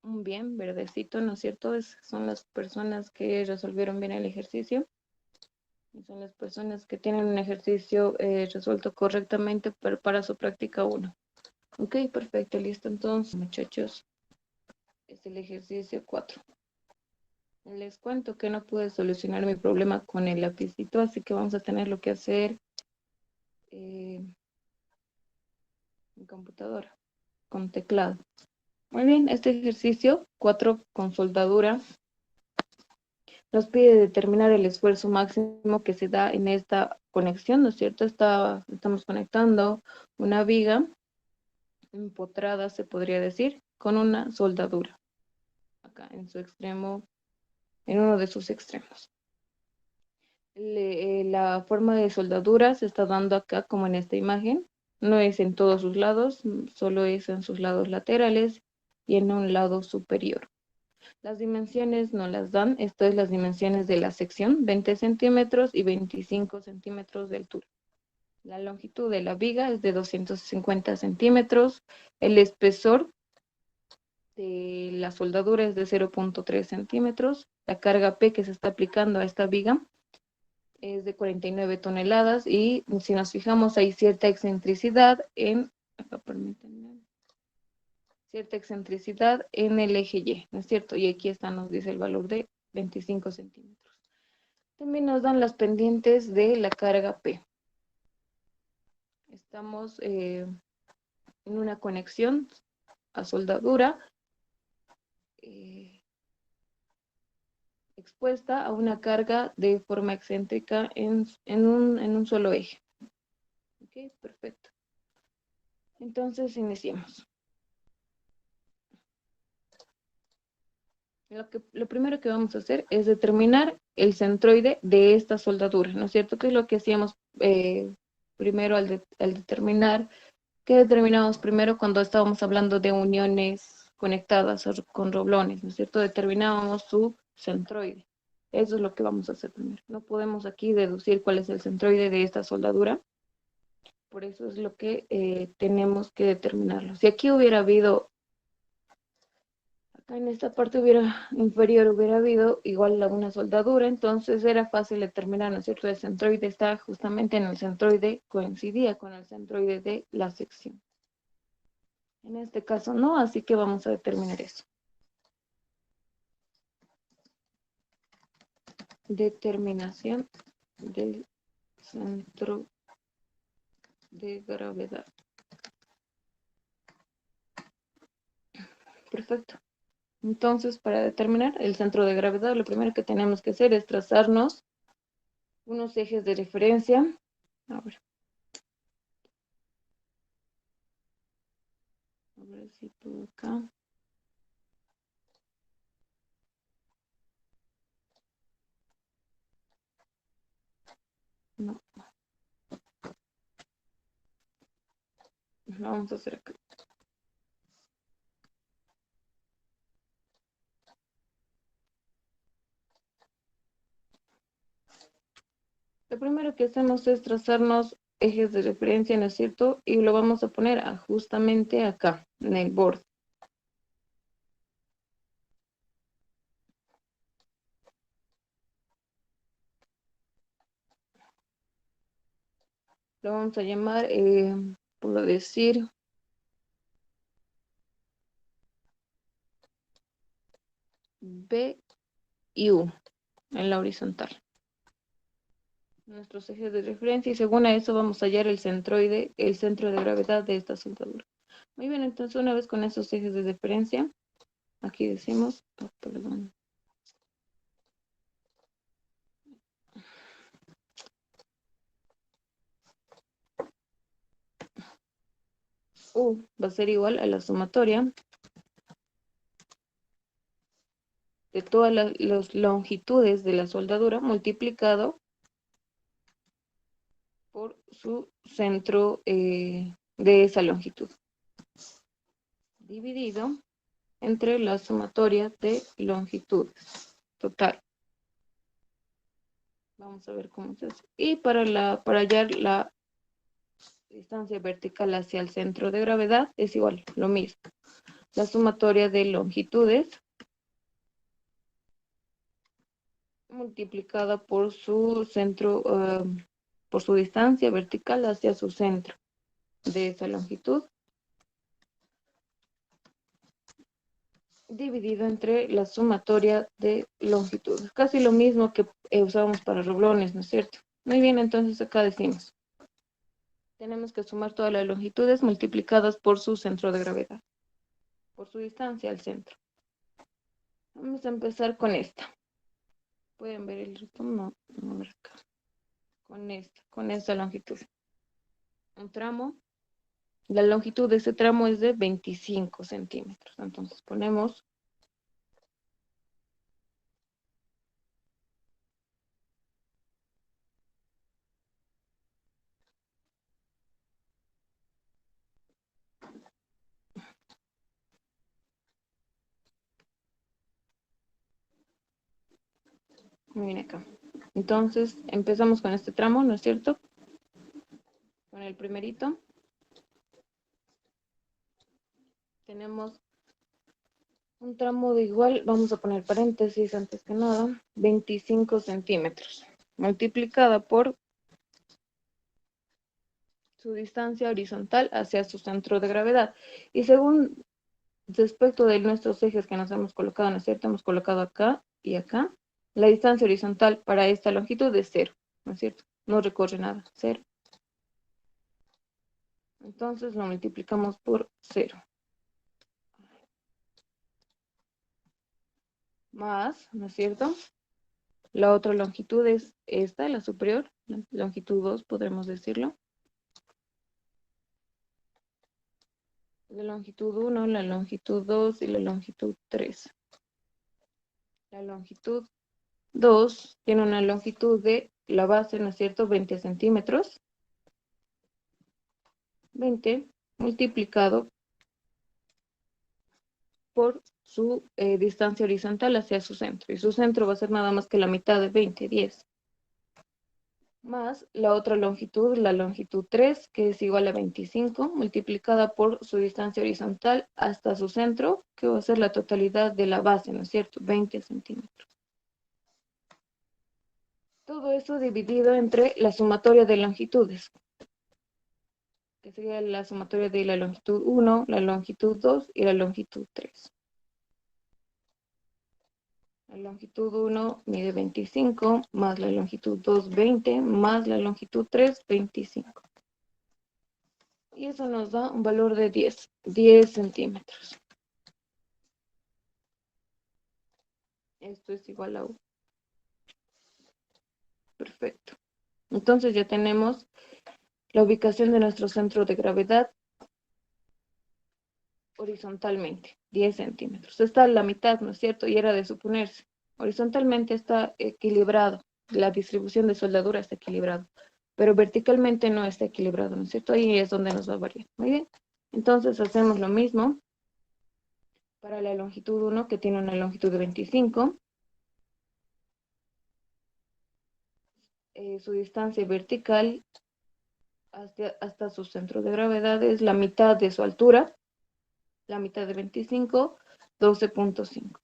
Bien, verdecito, ¿no es cierto? Son las personas que resolvieron bien el ejercicio. Y son las personas que tienen un ejercicio resuelto correctamente para su práctica uno. Ok, perfecto, listo. Entonces, muchachos, es el ejercicio 4. Les cuento que no pude solucionar mi problema con el lapicito, así que vamos a tener lo que hacer en computadora, con teclado. Muy bien, este ejercicio 4 con soldadura nos pide determinar el esfuerzo máximo que se da en esta conexión, ¿no es cierto? Estamos conectando una viga empotrada, se podría decir, con una soldadura, acá en su extremo, en uno de sus extremos. La forma de soldadura se está dando acá como en esta imagen, no es en todos sus lados, solo es en sus lados laterales y en un lado superior. Las dimensiones no las dan, esto es las dimensiones de la sección, 20 centímetros y 25 centímetros de altura. La longitud de la viga es de 250 centímetros, el espesor de la soldadura es de 0.3 centímetros, la carga P que se está aplicando a esta viga es de 49 toneladas y si nos fijamos hay cierta excentricidad cierta excentricidad en el eje Y, ¿no es cierto? Y aquí nos dice el valor de 25 centímetros. También nos dan las pendientes de la carga P. Estamos en una conexión a soldadura expuesta a una carga de forma excéntrica en un solo eje. Ok, perfecto. Entonces iniciemos. Lo primero que vamos a hacer es determinar el centroide de esta soldadura, ¿no es cierto? Que es lo que hacíamos primero al determinar, que determinamos primero cuando estábamos hablando de uniones conectadas con roblones, ¿no es cierto? Determinábamos su centroide. Eso es lo que vamos a hacer primero. No podemos aquí deducir cuál es el centroide de esta soldadura. Por eso es lo que tenemos que determinarlo. Si aquí hubiera habido, acá en esta parte inferior hubiera habido igual una soldadura, entonces era fácil determinar, ¿no es cierto? El centroide está justamente en el centroide, coincidía con el centroide de la sección. En este caso no, así que vamos a determinar eso. Determinación del centro de gravedad. Perfecto. Entonces, para determinar el centro de gravedad, lo primero que tenemos que hacer es trazarnos unos ejes de referencia. A ver si puedo acá. No. Lo vamos a hacer acá. Lo primero que hacemos es trazarnos ejes de referencia, ¿no es cierto? Y lo vamos a poner justamente acá, en el borde. Lo vamos a llamar, puedo decir, B y U en la horizontal. Nuestros ejes de referencia y según a eso vamos a hallar el centroide, el centro de gravedad de esta soldadura. Muy bien, entonces una vez con esos ejes de referencia, aquí decimos, perdón. U va a ser igual a la sumatoria de todas las longitudes de la soldadura multiplicado por su centro de esa longitud, dividido entre la sumatoria de longitudes total. Vamos a ver cómo se hace. Y para hallar la distancia vertical hacia el centro de gravedad es igual, lo mismo. la sumatoria de longitudes multiplicada por su centro, por su distancia vertical hacia su centro de esa longitud, dividido entre la sumatoria de longitudes. Casi lo mismo que usamos para renglones, ¿no es cierto? Muy bien, entonces acá decimos, tenemos que sumar todas las longitudes multiplicadas por su centro de gravedad, por su distancia al centro. Vamos a empezar con esta. ¿Pueden ver el ratón? No, no ver acá. Con esta longitud. Un tramo. La longitud de ese tramo es de 25 centímetros. Entonces ponemos miren acá. Entonces empezamos con este tramo, ¿no es cierto? Con el primerito. Tenemos un tramo de igual, vamos a poner paréntesis antes que nada, 25 centímetros. Multiplicada por su distancia horizontal hacia su centro de gravedad. Y según respecto de nuestros ejes que nos hemos colocado, ¿no es cierto? Hemos colocado acá y acá. La distancia horizontal para esta longitud es 0, ¿no es cierto? No recorre nada, 0. Entonces lo multiplicamos por 0. Más, ¿no es cierto? La otra longitud es esta, la superior, la longitud 2, podremos decirlo. La longitud 1, la longitud 2 y la longitud 3. La longitud 2 tiene una longitud de la base, ¿no es cierto? 20 centímetros. 20 multiplicado por su distancia horizontal hacia su centro. Y su centro va a ser nada más que la mitad de 20, 10. Más la otra longitud, la longitud 3, que es igual a 25, multiplicada por su distancia horizontal hasta su centro, que va a ser la totalidad de la base, ¿no es cierto? 20 centímetros. Todo eso dividido entre la sumatoria de longitudes, que sería la sumatoria de la longitud 1, la longitud 2 y la longitud 3. La longitud 1 mide 25, más la longitud 2, 20, más la longitud 3, 25. Y eso nos da un valor de 10 centímetros. Esto es igual a U. Perfecto. Entonces ya tenemos la ubicación de nuestro centro de gravedad horizontalmente, 10 centímetros. Está a la mitad, ¿no es cierto? Y era de suponerse. Horizontalmente está equilibrado. La distribución de soldadura está equilibrado. Pero verticalmente no está equilibrado, ¿no es cierto? Ahí es donde nos va a variar. Muy bien. Entonces hacemos lo mismo para la longitud 1, que tiene una longitud de 25. Su distancia vertical hasta su centro de gravedad es la mitad de su altura. La mitad de 25, 12.5.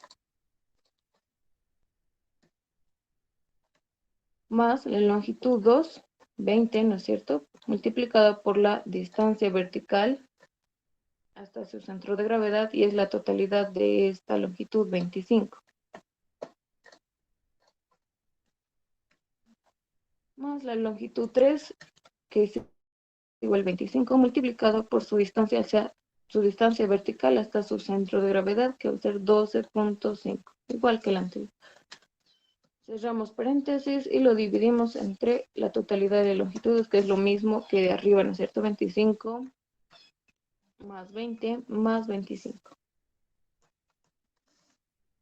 Más la longitud 2, 20, ¿no es cierto? Multiplicada por la distancia vertical hasta su centro de gravedad, y es la totalidad de esta longitud 25. Más la longitud 3, que es igual a 25, multiplicado por su distancia hacia su distancia vertical hasta su centro de gravedad, que va a ser 12.5, igual que el anterior. Cerramos paréntesis y lo dividimos entre la totalidad de longitudes, que es lo mismo que de arriba, ¿no es cierto? 25 más 20 más 25.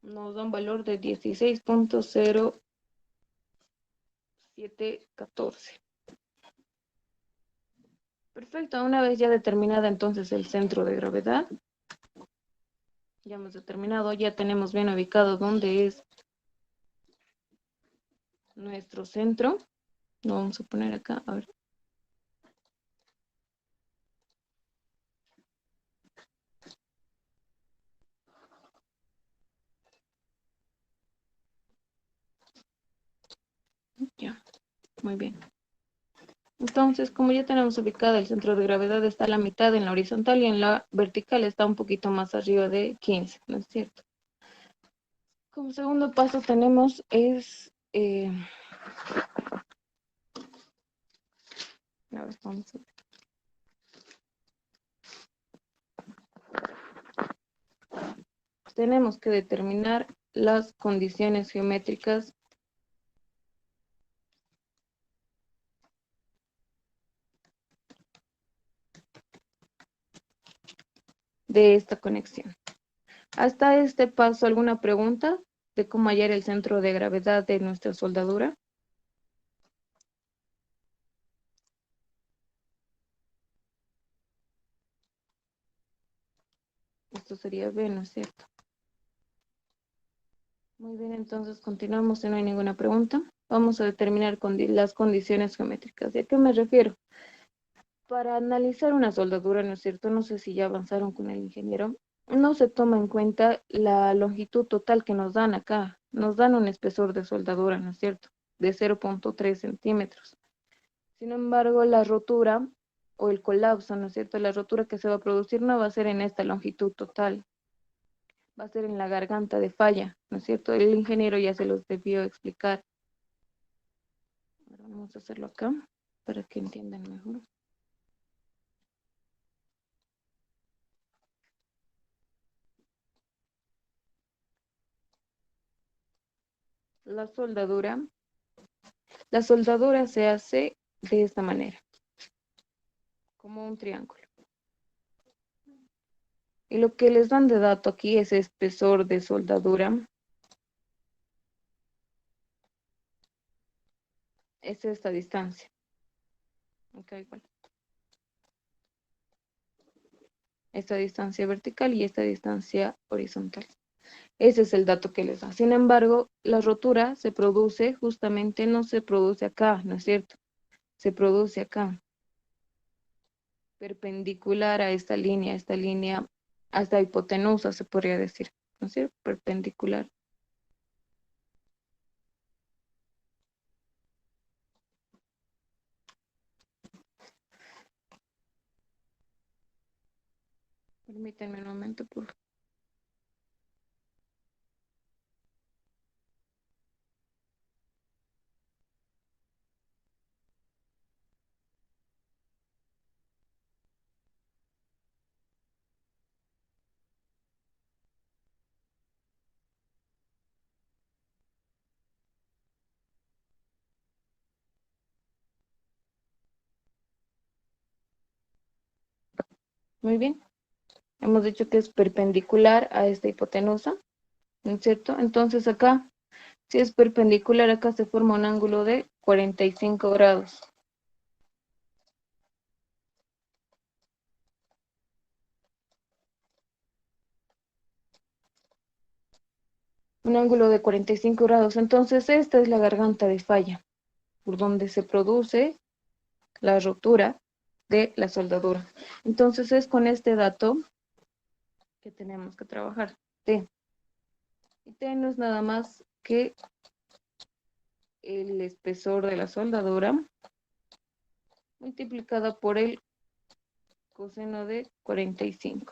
Nos da un valor de 16.0714. Perfecto, una vez ya determinada entonces el centro de gravedad, ya hemos determinado, ya tenemos bien ubicado dónde es nuestro centro. Lo vamos a poner acá, a ver. Muy bien. Entonces, como ya tenemos ubicada el centro de gravedad está a la mitad en la horizontal y en la vertical está un poquito más arriba de 15, ¿no es cierto? Como segundo paso tenemos es, a ver, vamos a ver. Tenemos que determinar las condiciones geométricas de esta conexión. Hasta este paso, ¿alguna pregunta de cómo hallar el centro de gravedad de nuestra soldadura? Esto sería B, ¿no es cierto? Muy bien, entonces continuamos si no hay ninguna pregunta. Vamos a determinar las condiciones geométricas. ¿Y a qué me refiero? Para analizar una soldadura, ¿no es cierto? No sé si ya avanzaron con el ingeniero. No se toma en cuenta la longitud total que nos dan acá. Nos dan un espesor de soldadura, ¿no es cierto? De 0,3 centímetros. Sin embargo, la rotura o el colapso, ¿no es cierto? La rotura que se va a producir no va a ser en esta longitud total, va a ser en la garganta de falla, ¿no es cierto? El ingeniero ya se los debió explicar. Ahora vamos a hacerlo acá para que entiendan mejor. La soldadura, la soldadura se hace de esta manera, como un triángulo. Y lo que les dan de dato aquí es espesor de soldadura. Es esta distancia. Okay, igual. Esta distancia vertical y esta distancia horizontal. Ese es el dato que les da. Sin embargo, la rotura se produce justamente, no se produce acá, ¿no es cierto? Se produce acá, perpendicular a esta línea, hasta hipotenusa se podría decir, ¿no es cierto? Perpendicular. Permítanme un momento, por favor. Muy bien. Hemos dicho que es perpendicular a esta hipotenusa, ¿no es cierto? Entonces acá, si es perpendicular, acá se forma un ángulo de 45 grados. Un ángulo de 45 grados. Entonces esta es la garganta de falla, por donde se produce la rotura de la soldadura. Entonces es con este dato que tenemos que trabajar. T. Y T no es nada más que el espesor de la soldadura multiplicada por el coseno de 45.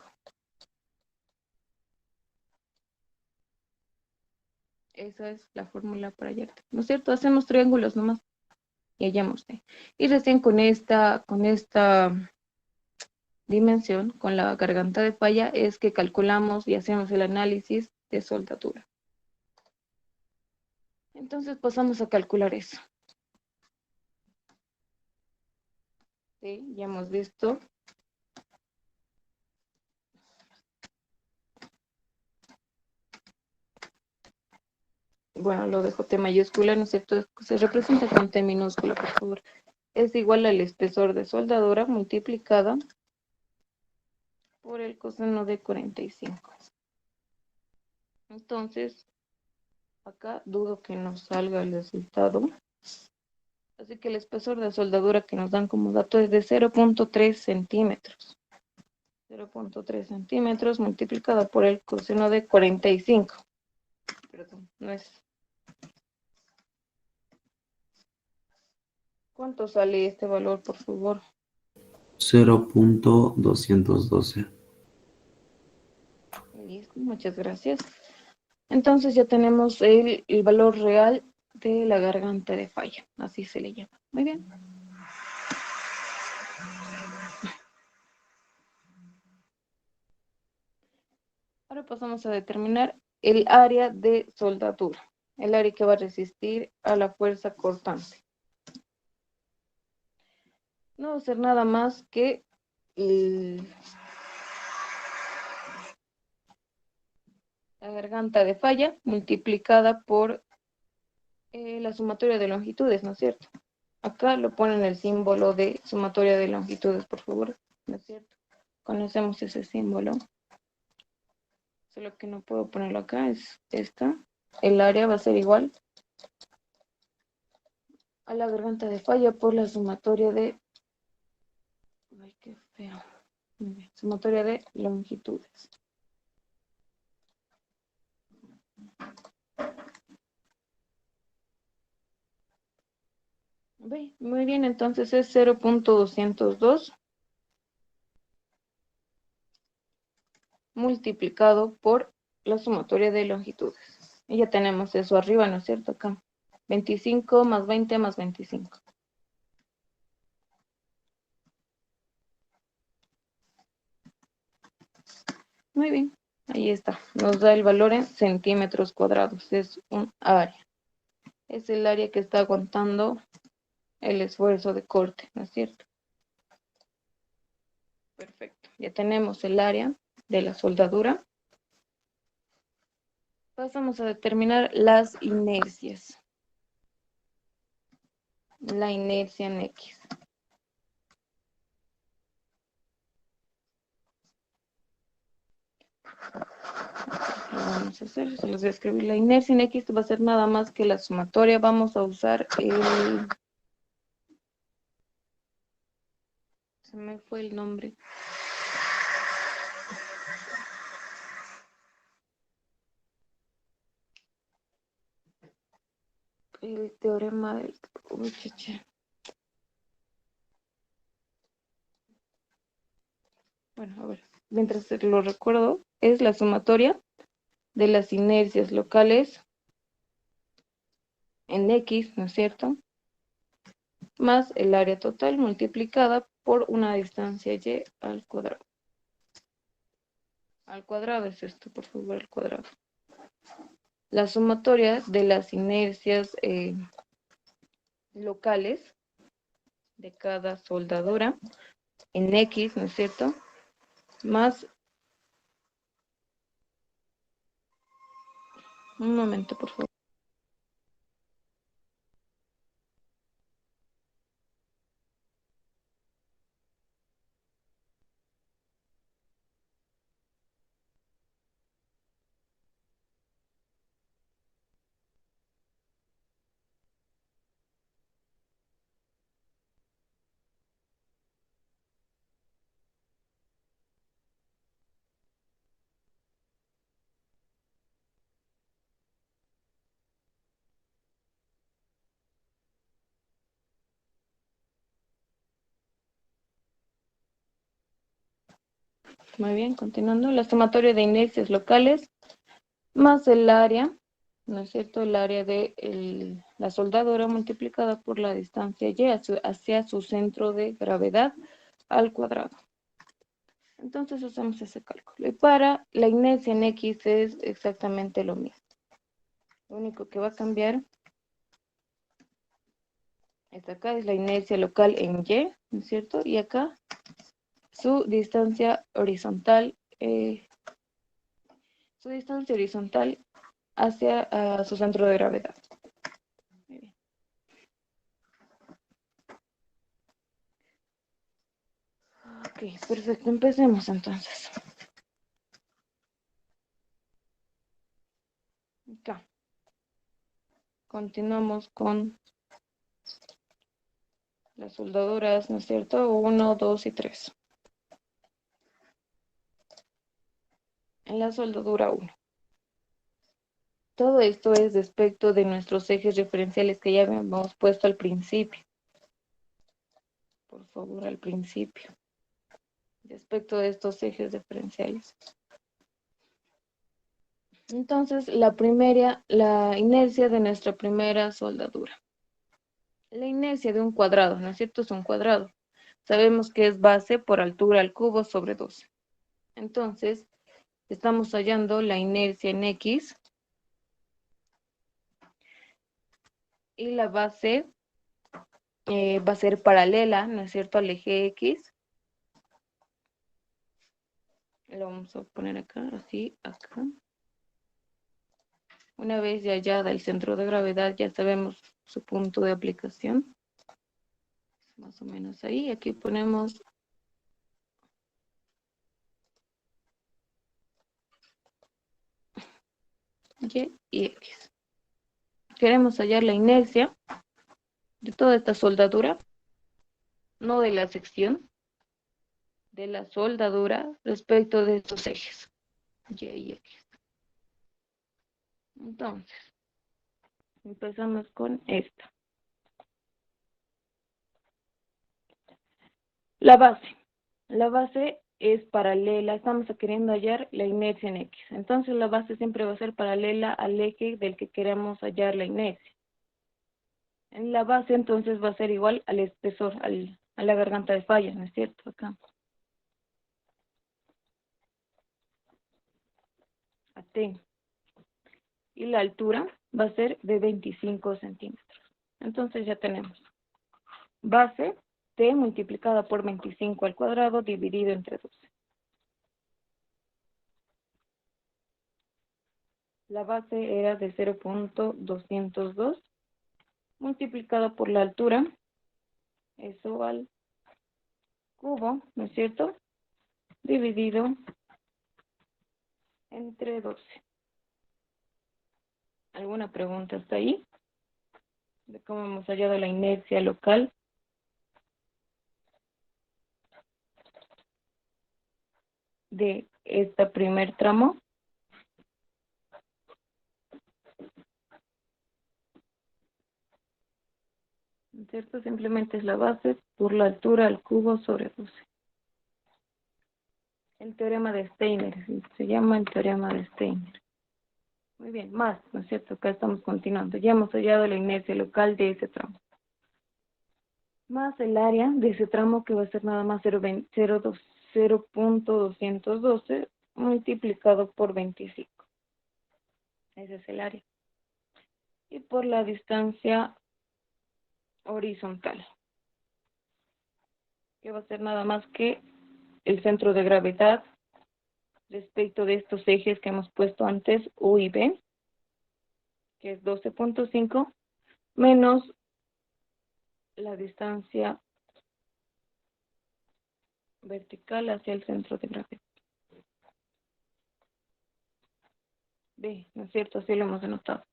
Esa es la fórmula para hallar, ¿no es cierto? Hacemos triángulos nomás y hallamos T. Y recién con esta dimensión, con la garganta de falla, es que calculamos y hacemos el análisis de soldadura. Entonces pasamos a calcular eso. Sí, ya hemos visto. Bueno, lo dejo T mayúscula, ¿no es cierto? Se representa con T minúscula, por favor. Es igual al espesor de soldadura multiplicada por el coseno de 45. Entonces, acá dudo que nos salga el resultado. Así que el espesor de soldadura que nos dan como dato es de 0,3 centímetros. 0,3 centímetros multiplicado por el coseno de 45. Perdón, no es. ¿Cuánto sale este valor, por favor? 0.212. Listo, muchas gracias. Entonces ya tenemos el valor real de la garganta de falla, así se le llama. Muy bien. Ahora pasamos a determinar el área de soldadura, el área que va a resistir a la fuerza cortante. No va a ser nada más que la garganta de falla multiplicada por la sumatoria de longitudes, ¿no es cierto? Acá lo ponen el símbolo de sumatoria de longitudes, por favor, ¿no es cierto? Conocemos ese símbolo, solo que no puedo ponerlo acá, es esta. El área va a ser igual a la garganta de falla por la sumatoria de... Ay, qué feo. Muy bien, sumatoria de longitudes. Muy bien, entonces es 0.202 multiplicado por la sumatoria de longitudes. Y ya tenemos eso arriba, ¿no es cierto? Acá. 25 más 20 más 25. Muy bien, ahí está. Nos da el valor en centímetros cuadrados. Es un área. Es el área que está aguantando el esfuerzo de corte, ¿no es cierto? Perfecto. Ya tenemos el área de la soldadura. Pasamos a determinar las inercias. La inercia en X. Lo vamos a hacer, se los voy a escribir. La inercia en X va a ser nada más que la sumatoria. Vamos a usar el... Se me fue el nombre. El teorema del... Uy, cheche. Bueno, a ver, mientras lo recuerdo, es la sumatoria de las inercias locales en X, ¿no es cierto? Más el área total multiplicada por una distancia y al cuadrado. Al cuadrado es esto, por favor, al cuadrado. La sumatoria de las inercias locales de cada soldadura en X, ¿no es cierto? Más, un momento, por favor. Muy bien, continuando. La sumatoria de inercias locales más el área, ¿no es cierto? El área de la soldadura multiplicada por la distancia y hacia su centro de gravedad al cuadrado. Entonces hacemos ese cálculo. Y para la inercia en X es exactamente lo mismo. Lo único que va a cambiar es acá, es la inercia local en Y, ¿no es cierto? Y acá su distancia horizontal, hacia su centro de gravedad. Muy bien. Ok, perfecto. Empecemos entonces. Acá. Continuamos con las soldaduras, ¿no es cierto? 1, 2 y 3. En la soldadura 1. Todo esto es respecto de nuestros ejes referenciales que ya habíamos puesto al principio. por favor, al principio, respecto de estos ejes diferenciales. Entonces, la inercia de nuestra primera soldadura. La inercia de un cuadrado, ¿no es cierto? Es un cuadrado. Sabemos que es base por altura al cubo sobre 12. Entonces, estamos hallando la inercia en X y la base va a ser paralela, ¿no es cierto?, al eje X. Lo vamos a poner acá, así, acá. Una vez ya hallada el centro de gravedad, ya sabemos su punto de aplicación. Más o menos ahí. Aquí ponemos Y y X. Queremos hallar la inercia de toda esta soldadura, no de la sección, de la soldadura respecto de estos ejes, Y y X. Entonces, empezamos con esta. La base. La base es paralela, estamos queriendo hallar la inercia en X. Entonces la base siempre va a ser paralela al eje del que queremos hallar la inercia. En la base entonces va a ser igual al espesor, a la garganta de falla, ¿no es cierto? Acá. A T. Y la altura va a ser de 25 centímetros. Entonces ya tenemos base T multiplicada por 25 al cuadrado dividido entre 12. La base era de 0.202 multiplicado por la altura, eso al cubo, ¿no es cierto? Dividido entre 12. ¿Alguna pregunta hasta ahí? De cómo hemos hallado la inercia local. De este primer tramo. ¿No es cierto? Simplemente es la base por la altura al cubo sobre 12. El teorema de Steiner, se llama el teorema de Steiner. Muy bien, más, ¿no es cierto? Acá estamos continuando. Ya hemos hallado la inercia local de ese tramo. Más el área de ese tramo que va a ser nada más 0.212 multiplicado por 25. Ese es el área. Y por la distancia horizontal, que va a ser nada más que el centro de gravedad respecto de estos ejes que hemos puesto antes, U y B, que es 12.5, menos la distancia vertical hacia el centro de gravedad. B, ¿no es cierto? Así lo hemos anotado.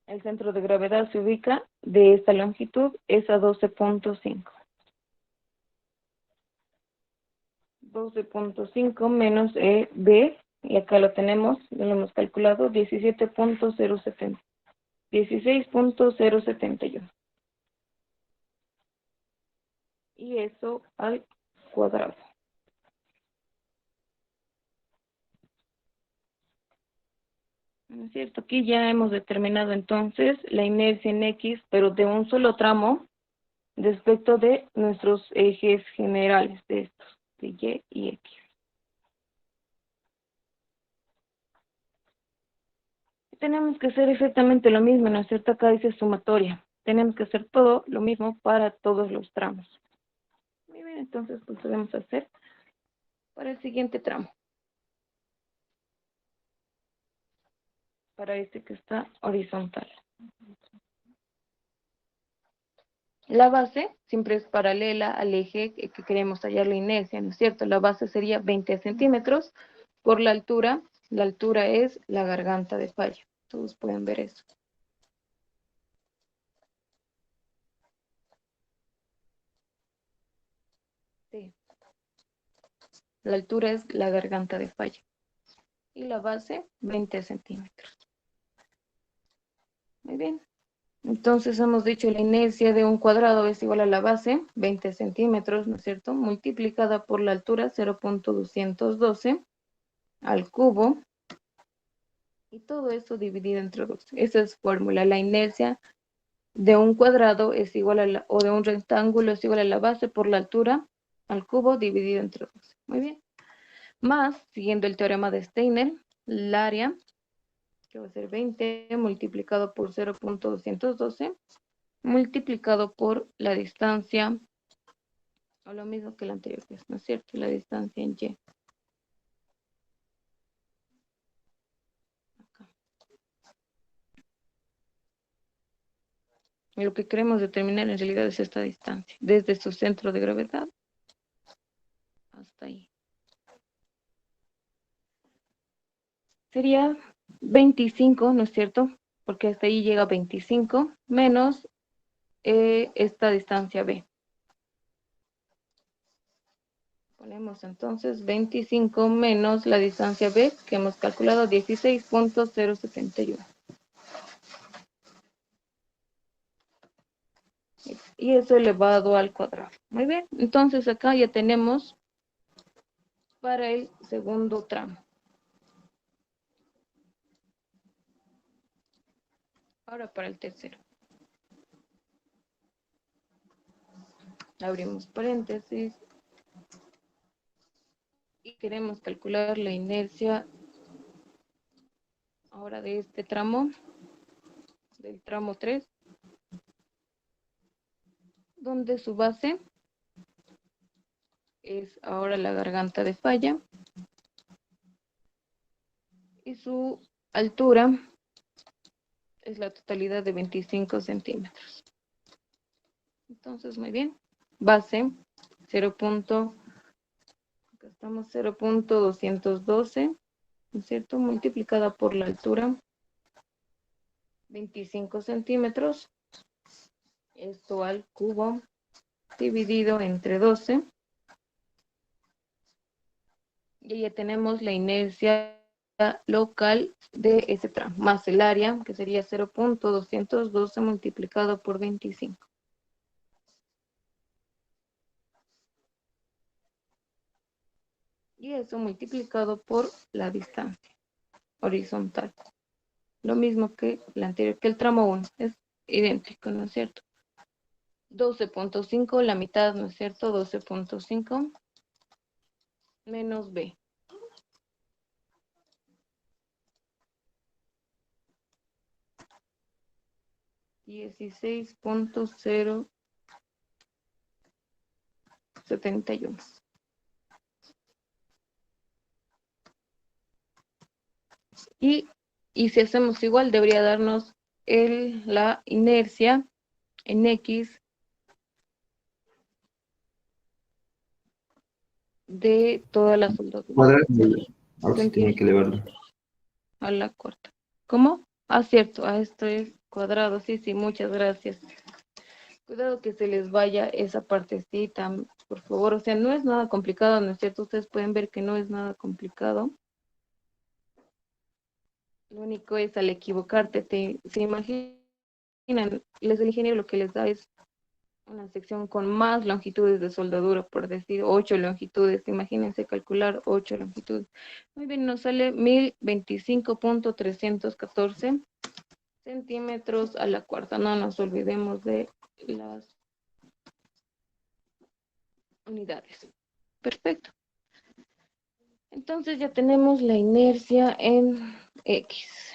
El centro de gravedad se ubica de esta longitud, es a 12.5. 12.5 menos B, y acá lo tenemos, ya lo hemos calculado, 17.070. 16.071. Y eso al cuadrado. ¿No es cierto? Aquí ya hemos determinado entonces la inercia en X, pero de un solo tramo respecto de nuestros ejes generales de estos, de Y y X. Tenemos que hacer exactamente lo mismo, ¿no es cierto? Acá dice sumatoria. Tenemos que hacer todo lo mismo para todos los tramos. Muy bien, entonces pues podemos hacer para el siguiente tramo. Para este que está horizontal. La base siempre es paralela al eje que queremos hallar la inercia, ¿no es cierto? La base sería 20 centímetros por la altura. La altura es la garganta de falla. Todos pueden ver eso. Sí. La altura es la garganta de falla. Y la base, 20 centímetros. Muy bien. Entonces hemos dicho la inercia de un cuadrado es igual a la base, 20 centímetros, ¿no es cierto? Multiplicada por la altura, 0.212 al cubo. Y todo esto dividido entre 2. Esa es fórmula. La inercia de un cuadrado es igual a o de un rectángulo es igual a la base por la altura al cubo dividido entre 2. Muy bien. Más, siguiendo el teorema de Steiner, el área, que va a ser 20 multiplicado por 0.212 multiplicado por la distancia, o lo mismo que el anterior, ¿no es cierto? La distancia en y. Acá. Y lo que queremos determinar en realidad es esta distancia, desde su centro de gravedad hasta ahí. Sería 25, ¿no es cierto? Porque hasta ahí llega 25 menos esta distancia b. Ponemos entonces 25 menos la distancia b que hemos calculado 16.071. Y eso elevado al cuadrado. Muy bien, entonces acá ya tenemos para el segundo tramo. Ahora para el tercero. Abrimos paréntesis. Y queremos calcular la inercia ahora de este tramo, del tramo 3, donde su base es ahora la garganta de falla y su altura es la totalidad de 25 centímetros. Entonces, muy bien. Base 0. Acá estamos 0.212, ¿no es cierto? Multiplicada por la altura 25 centímetros. Esto al cubo dividido entre 12. Y ya tenemos la inercia local de ese tramo, más el área, que sería 0.212 multiplicado por 25. Y eso multiplicado por la distancia horizontal. Lo mismo que la anterior, que el tramo 1. Es idéntico, ¿no es cierto? 12.5, la mitad, ¿no es cierto? 12.5 menos b. 16.071. Y si hacemos igual, debería darnos la inercia en X de toda la soldadura. Cuadrado, ahora sí tenía que Centímetros elevarlo. a la corta. ¿Cómo? Ah, cierto. Esto es cuadrado. Sí, sí, muchas gracias. Cuidado que se les vaya esa partecita, por favor. O sea, no es nada complicado, ¿no es cierto? Ustedes pueden ver que no es nada complicado. Lo único es al equivocarte, se imaginan, les el ingeniero lo que les da es una sección con más longitudes de soldadura, por decir 8 longitudes. Imagínense calcular 8 longitudes. Muy bien, nos sale 1025.314 centímetros a la cuarta. No nos olvidemos de las unidades. Perfecto. Entonces ya tenemos la inercia en X.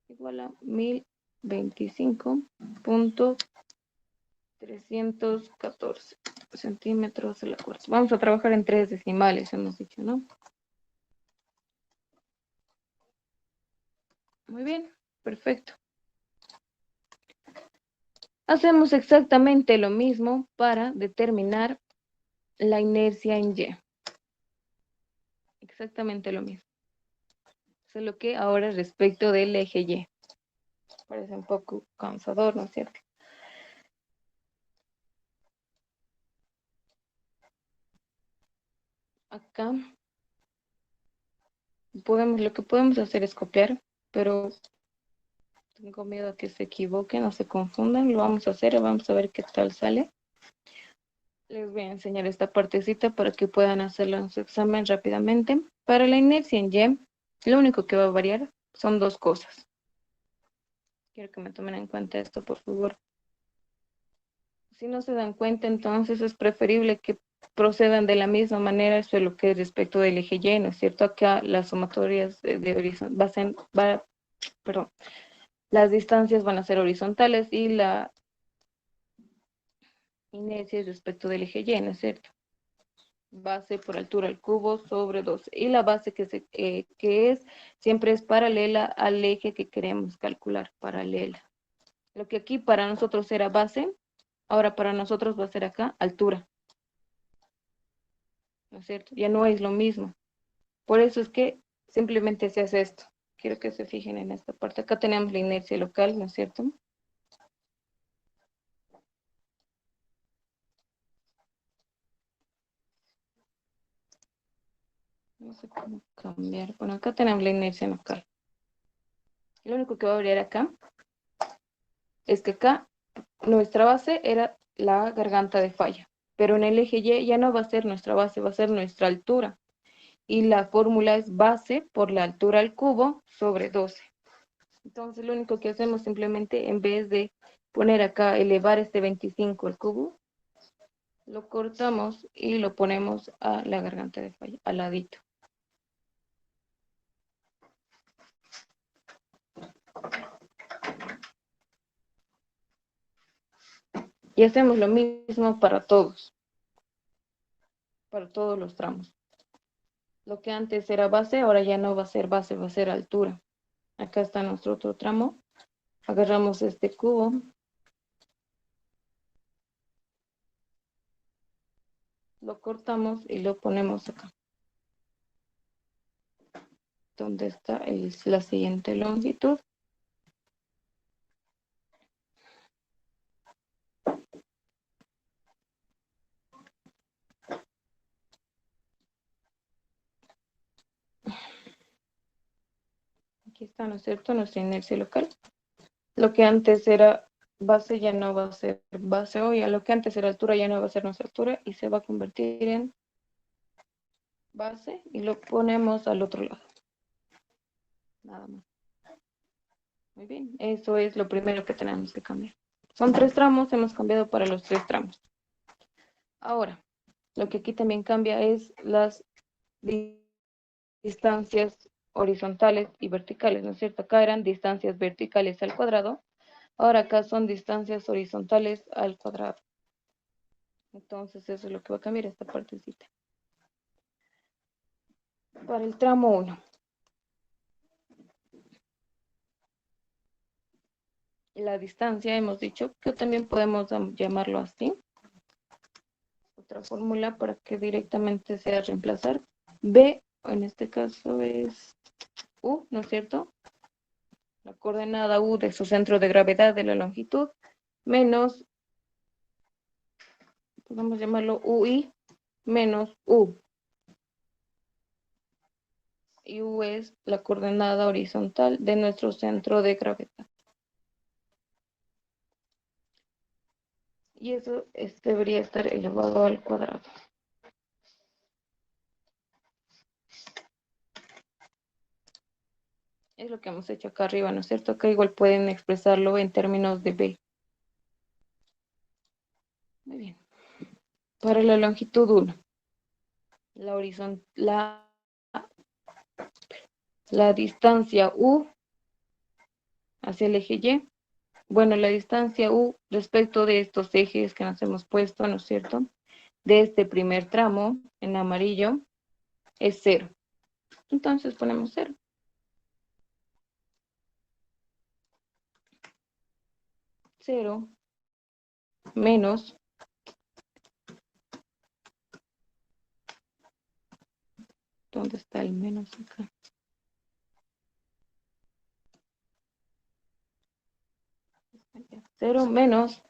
Igual a 1025.314 centímetros a la cuarta. Vamos a trabajar en 3 decimales, hemos dicho, ¿no? Muy bien, perfecto. Hacemos exactamente lo mismo para determinar la inercia en Y. Exactamente lo mismo. Solo que ahora respecto del eje Y. Parece un poco cansador, ¿no es cierto? Acá Lo que podemos hacer es copiar, pero tengo miedo a que se equivoquen o se confundan. Lo vamos a hacer y vamos a ver qué tal sale. Les voy a enseñar esta partecita para que puedan hacerlo en su examen rápidamente. Para la inercia en Y, lo único que va a variar son dos cosas. Quiero que me tomen en cuenta esto, por favor. Si no se dan cuenta, entonces es preferible que procedan de la misma manera, eso es lo que es respecto del eje Y, ¿no es cierto? Acá las sumatorias de horizonte perdón, las distancias van a ser horizontales y la inercia es respecto del eje Y, ¿no es cierto? Base por altura al cubo sobre 12. Y la base que es, siempre es paralela al eje que queremos calcular, paralela. Lo que aquí para nosotros era base, ahora para nosotros va a ser acá altura, ¿no es cierto? Ya no es lo mismo. Por eso es que simplemente se hace esto. Quiero que se fijen en esta parte. Acá tenemos la inercia local, ¿no es cierto? No sé cómo cambiar. Bueno, acá tenemos la inercia local. Lo único que va a variar acá es que acá nuestra base era la garganta de falla, pero en el eje Y ya no va a ser nuestra base, va a ser nuestra altura. Y la fórmula es base por la altura al cubo sobre 12. Entonces lo único que hacemos simplemente, en vez de poner acá, elevar este 25 al cubo, lo cortamos y lo ponemos a la garganta de falla, al ladito. Y hacemos lo mismo para todos los tramos. Lo que antes era base, ahora ya no va a ser base, va a ser altura. Acá está nuestro otro tramo. Agarramos este cubo, lo cortamos y lo ponemos acá, donde está la siguiente longitud. Aquí está, ¿no es cierto? Nuestra inercia local. Lo que antes era base ya no va a ser base hoy, a lo que antes era altura ya no va a ser nuestra altura y se va a convertir en base y lo ponemos al otro lado. Nada más. Muy bien, eso es lo primero que tenemos que cambiar. Son 3 tramos, hemos cambiado para los 3 tramos. Ahora, lo que aquí también cambia es las distancias horizontales y verticales, ¿no es cierto? Acá eran distancias verticales al cuadrado, ahora acá son distancias horizontales al cuadrado. Entonces eso es lo que va a cambiar esta partecita. Para el tramo 1. La distancia, hemos dicho que también podemos llamarlo así. Otra fórmula para que directamente sea reemplazar. B, en este caso es U, ¿no es cierto? La coordenada U de su centro de gravedad de la longitud, menos, podemos llamarlo UI, menos U. Y U es la coordenada horizontal de nuestro centro de gravedad. Y eso debería estar elevado al cuadrado. Es lo que hemos hecho acá arriba, ¿no es cierto? Acá igual pueden expresarlo en términos de B. Muy bien. Para la longitud 1, la distancia U hacia el eje Y. Bueno, la distancia U respecto de estos ejes que nos hemos puesto, ¿no es cierto? De este primer tramo en amarillo es 0. Entonces ponemos 0. 0 menos ¿dónde está el menos acá? 0 menos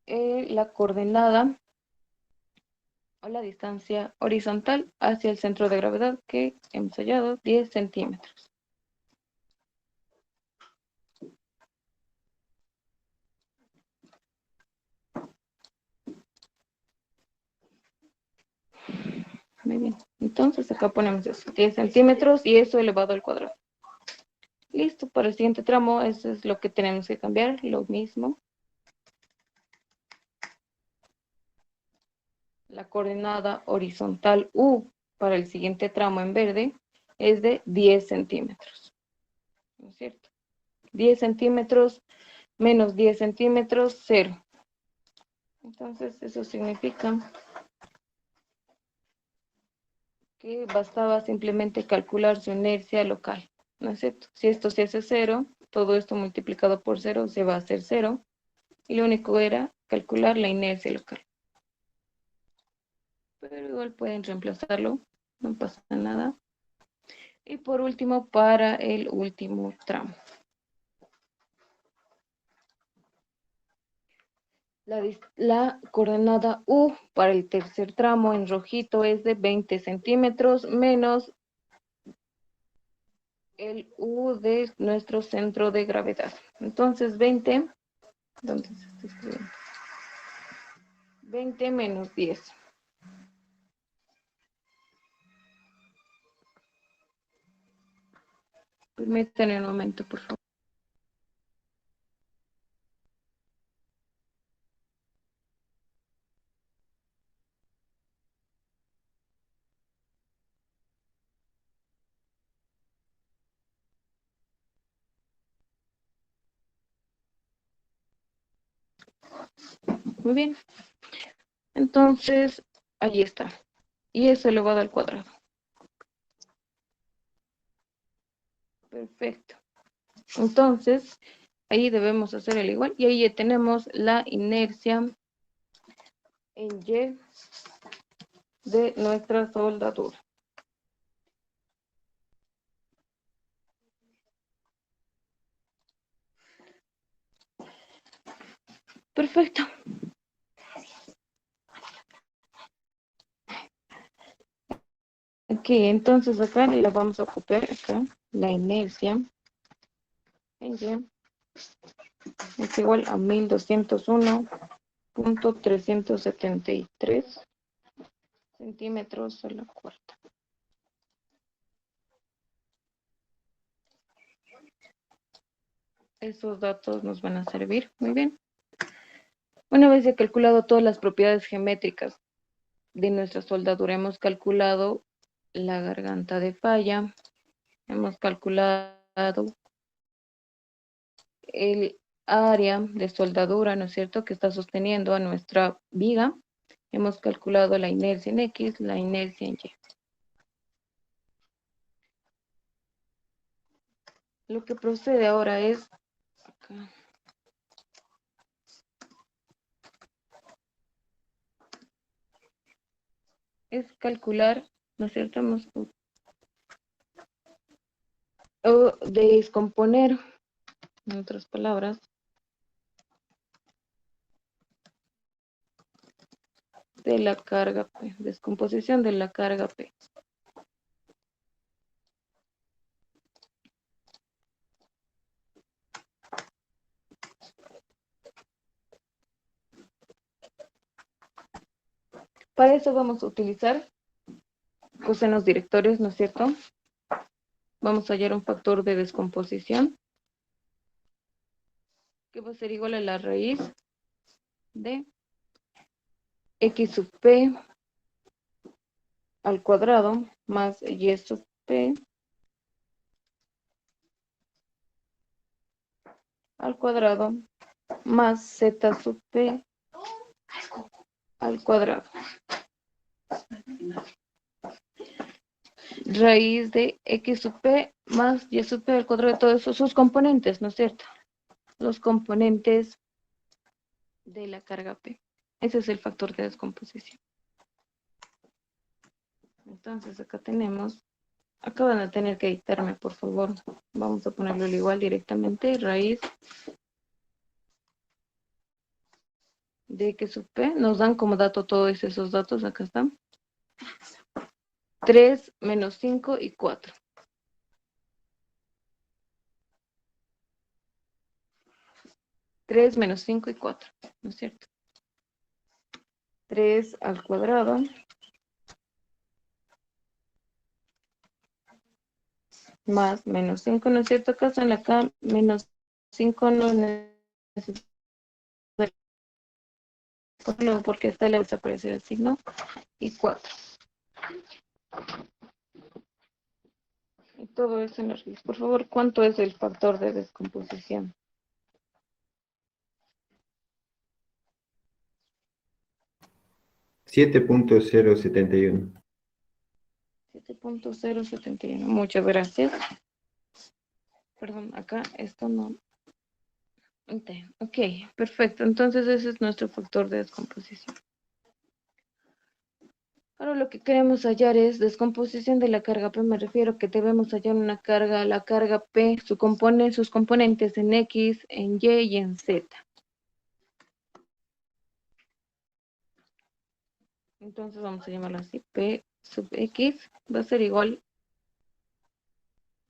la coordenada o la distancia horizontal hacia el centro de gravedad que hemos hallado, 10 centímetros. Muy bien, entonces acá ponemos eso, 10 centímetros y eso elevado al cuadrado. Listo, para el siguiente tramo, eso es lo que tenemos que cambiar, lo mismo. La coordenada horizontal U para el siguiente tramo en verde es de 10 centímetros. ¿No es cierto? 10 centímetros menos 10 centímetros, 0. Entonces, eso significa que bastaba simplemente calcular su inercia local. ¿No es cierto? Si esto se hace 0, todo esto multiplicado por 0 se va a hacer 0. Y lo único era calcular la inercia local. Pero igual pueden reemplazarlo, no pasa nada. Y por último, para el último tramo. La coordenada U para el tercer tramo en rojito es de 20 centímetros menos el U de nuestro centro de gravedad. Entonces 20, ¿dónde se está escribiendo? 20 menos 10. Permítanme un momento, por favor. Muy bien. Entonces, ahí está. Y eso elevado al cuadrado. Perfecto. Entonces, ahí debemos hacer el igual. Y ahí ya tenemos la inercia en Y de nuestra soldadura. Perfecto. Ok, entonces acá la vamos a ocupar acá, la inercia en Y es igual a 1201.373 centímetros a la cuarta. Esos datos nos van a servir muy bien. Una vez ya calculado todas las propiedades geométricas de nuestra soldadura, hemos calculado la garganta de falla, hemos calculado el área de soldadura, ¿no es cierto?, que está sosteniendo a nuestra viga. Hemos calculado la inercia en X, la inercia en Y. Lo que procede ahora es acá. Es calcular, ¿no es cierto? O descomponer, en otras palabras, de la carga P, descomposición de la carga P. Para eso vamos a utilizar cosenos directores, ¿no es cierto? Vamos a hallar un factor de descomposición que va a ser igual a la raíz de X sub P al cuadrado más Y sub P al cuadrado más Z sub P al cuadrado. Raíz de X sub P más Y sub P al cuadrado de todos sus componentes, ¿no es cierto? Los componentes de la carga P. Ese es el factor de descomposición. Entonces acá tenemos, acá van a tener que editarme, por favor. Vamos a ponerlo igual directamente, raíz de X sub P, nos dan como dato todos esos datos, acá están. 3 menos 5 y 4. Tres menos 5 y 4, ¿no es cierto? 3 al cuadrado más menos 5, ¿no es cierto? Acá están acá, menos 5 no necesito porque está le desaparece el signo, y 4. Y todo eso en la raíz. Por favor, ¿cuánto es el factor de descomposición? 7.071. 7.071. Muchas gracias. Perdón, acá esto no. Ok, perfecto. Entonces ese es nuestro factor de descomposición. Ahora lo que queremos hallar es descomposición de la carga P. Me refiero a que debemos hallar una carga, la carga P, sus componentes en X, en Y y en Z. Entonces vamos a llamarlo así. P sub X va a ser igual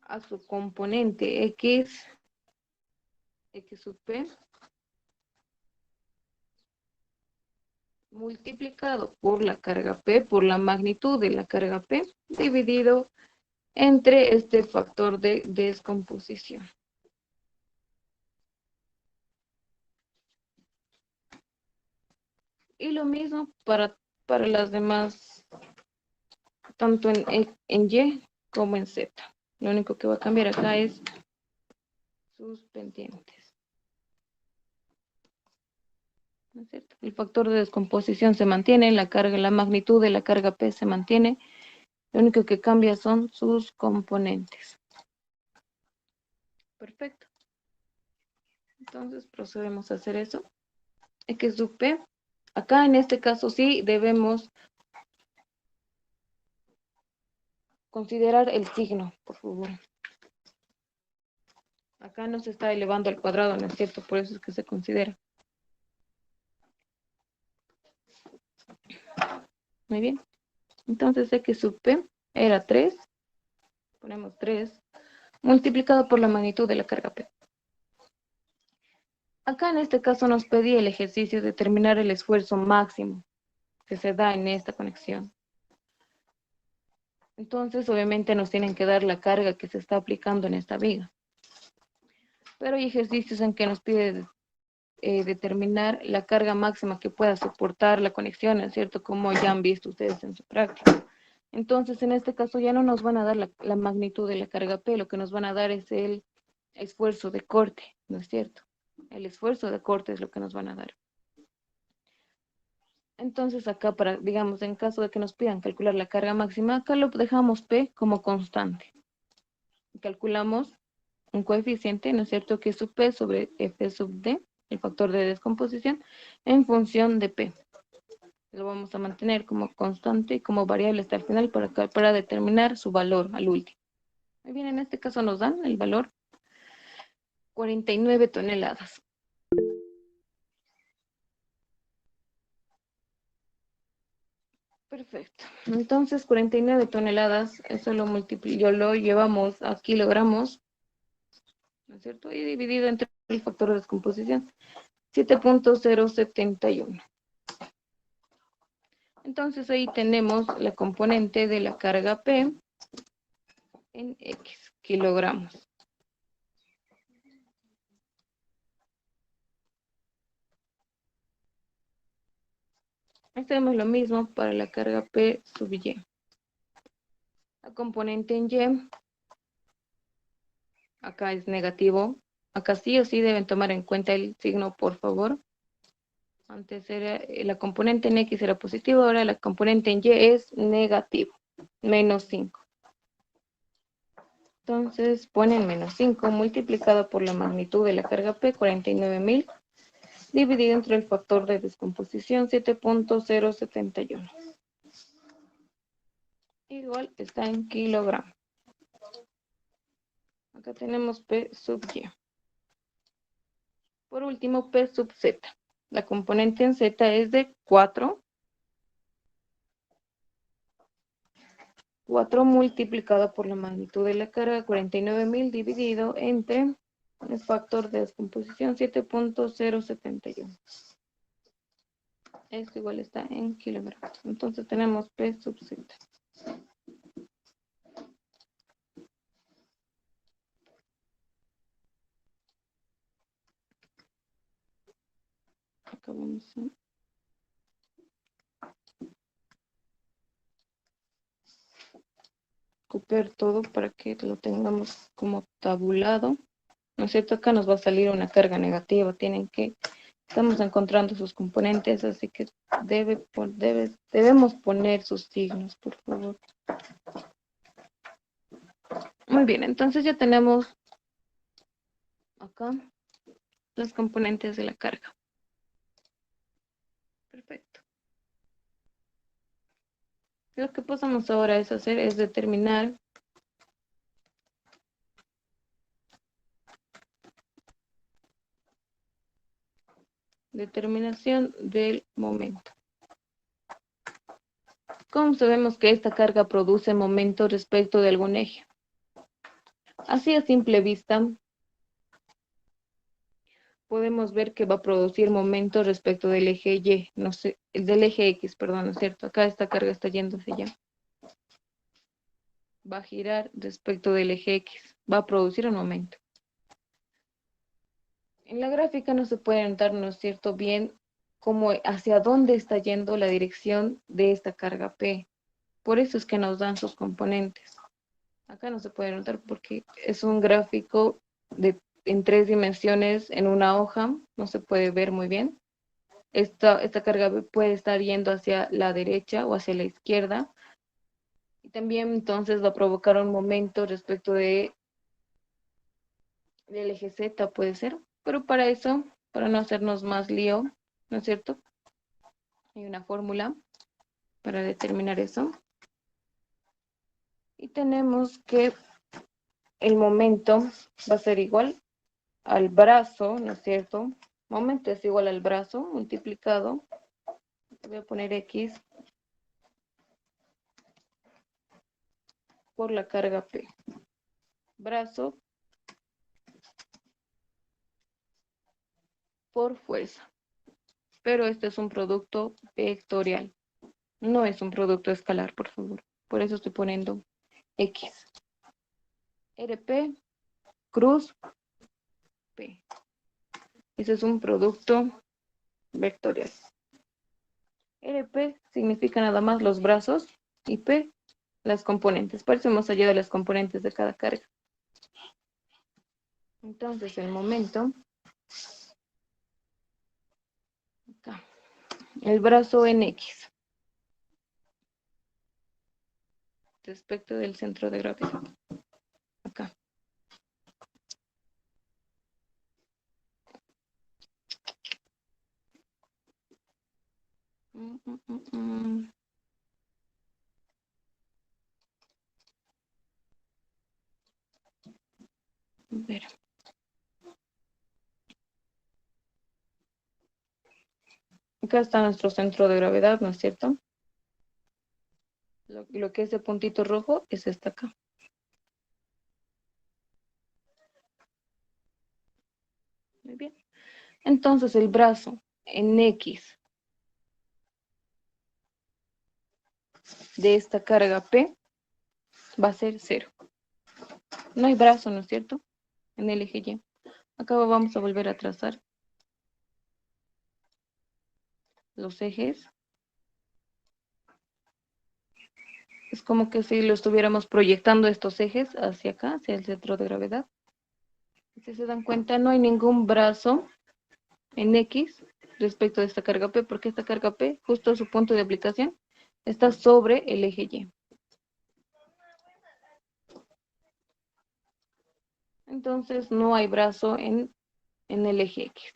a su componente X sub P multiplicado por la carga P, por la magnitud de la carga P, dividido entre este factor de descomposición. Y lo mismo para las demás, tanto en Y como en Z. Lo único que va a cambiar acá es sus pendientes. ¿No es cierto? El factor de descomposición se mantiene, la magnitud de la carga P se mantiene. Lo único que cambia son sus componentes. Perfecto. Entonces procedemos a hacer eso. X sub P. Acá en este caso sí debemos considerar el signo, por favor. Acá no se está elevando al cuadrado, ¿no es cierto? Por eso es que se considera. Muy bien. Entonces X sub P era 3. Ponemos 3 multiplicado por la magnitud de la carga P. Acá en este caso nos pedía el ejercicio de determinar el esfuerzo máximo que se da en esta conexión. Entonces, obviamente nos tienen que dar la carga que se está aplicando en esta viga. Pero hay ejercicios en que nos pide determinar la carga máxima que pueda soportar la conexión, ¿es cierto? Como ya han visto ustedes en su práctica. Entonces, en este caso ya no nos van a dar la magnitud de la carga P, lo que nos van a dar es el esfuerzo de corte, ¿no es cierto? El esfuerzo de corte es lo que nos van a dar. Entonces acá, digamos, en caso de que nos pidan calcular la carga máxima, acá lo dejamos P como constante. Calculamos un coeficiente, ¿no es cierto?, que es sub P sobre F sub D, el factor de descomposición, en función de P. Lo vamos a mantener como constante y como variable hasta el final para determinar su valor al último. Muy bien, en este caso nos dan el valor 49 toneladas. Perfecto. Entonces, 49 toneladas, eso lo llevamos a kilogramos, ¿no es cierto? Y dividido entre el factor de descomposición, 7.071. Entonces ahí tenemos la componente de la carga P en X kilogramos. Hacemos lo mismo para la carga P sub Y. La componente en Y, acá es negativo. Acá sí o sí deben tomar en cuenta el signo, por favor. Antes era la componente en X era positivo, ahora la componente en Y es negativo, menos 5. Entonces ponen menos 5 multiplicado por la magnitud de la carga P, 49.000, dividido entre el factor de descomposición, 7.071. Igual está en kilogramos. Acá tenemos P sub Y. Por último, P sub Z. La componente en Z es de 4. 4 multiplicado por la magnitud de la carga, 49.000 dividido entre el factor de descomposición 7.071. Esto igual está en kilogramos. Entonces tenemos P sub Z. Acá vamos a copiar todo para que lo tengamos como tabulado. ¿No es cierto? Acá nos va a salir una carga negativa. Estamos encontrando sus componentes, así que debemos poner sus signos, por favor. Muy bien, entonces ya tenemos acá las componentes de la carga. Perfecto. Lo que pasamos ahora es determinar determinación del momento. ¿Cómo sabemos que esta carga produce momento respecto de algún eje? Así a simple vista, podemos ver que va a producir momento respecto del eje Y, no sé, del eje X, perdón, ¿no es cierto? Acá esta carga está yendo hacia allá. Va a girar respecto del eje X, va a producir un momento. En la gráfica no se puede notar, ¿no es cierto?, bien cómo, hacia dónde está yendo la dirección de esta carga P. Por eso es que nos dan sus componentes. Acá no se puede notar porque es un gráfico en 3 dimensiones en una hoja, no se puede ver muy bien. Esta carga puede estar yendo hacia la derecha o hacia la izquierda. Y también entonces va a provocar un momento respecto del eje Z, puede ser. Pero para eso, para no hacernos más lío, ¿no es cierto? Hay una fórmula para determinar eso. Y tenemos que el momento va a ser igual al brazo, ¿no es cierto? Momento es igual al brazo multiplicado. Voy a poner X por la carga P. Brazo por fuerza. Pero este es un producto vectorial. No es un producto escalar, por favor. Por eso estoy poniendo X. RP, cruz, P. Ese es un producto vectorial. RP significa nada más los brazos y P las componentes. Por eso hemos hallado las componentes de cada carga. Entonces el momento, acá, el brazo en X, respecto del centro de gravedad, acá. A ver. Acá está nuestro centro de gravedad, ¿no es cierto? Lo que es el puntito rojo es esta acá. Muy bien. Entonces el brazo en X de esta carga P va a ser 0. No hay brazo, ¿no es cierto? En el eje Y. Acá vamos a volver a trazar los ejes. Es como que si lo estuviéramos proyectando estos ejes hacia acá, hacia el centro de gravedad. Si se dan cuenta, no hay ningún brazo en X respecto de esta carga P, porque esta carga P, justo su punto de aplicación, está sobre el eje Y. Entonces no hay brazo en el eje X.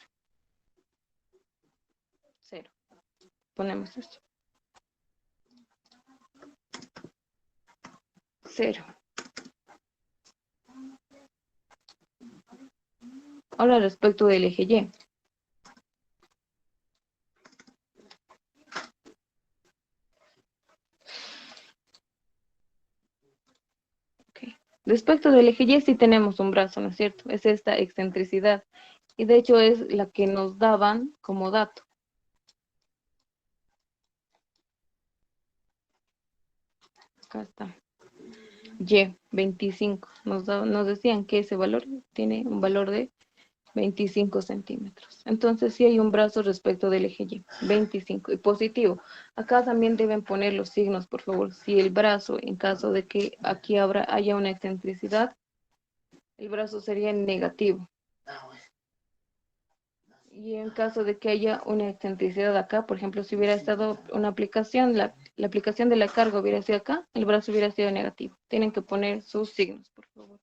0. Ponemos esto. 0. Ahora respecto del eje Y. Respecto del eje Y sí tenemos un brazo, ¿no es cierto? Es esta excentricidad. Y de hecho es la que nos daban como dato. Acá está. Y, 25. Nos decían que ese valor tiene un valor de 25 centímetros. Entonces sí hay un brazo respecto del eje Y, 25. Y positivo. Acá también deben poner los signos, por favor. Si el brazo, en caso de que aquí haya una excentricidad, el brazo sería negativo. Y en caso de que haya una excentricidad acá, por ejemplo, si hubiera estado una aplicación, la aplicación de la carga hubiera sido acá, el brazo hubiera sido negativo. Tienen que poner sus signos, por favor.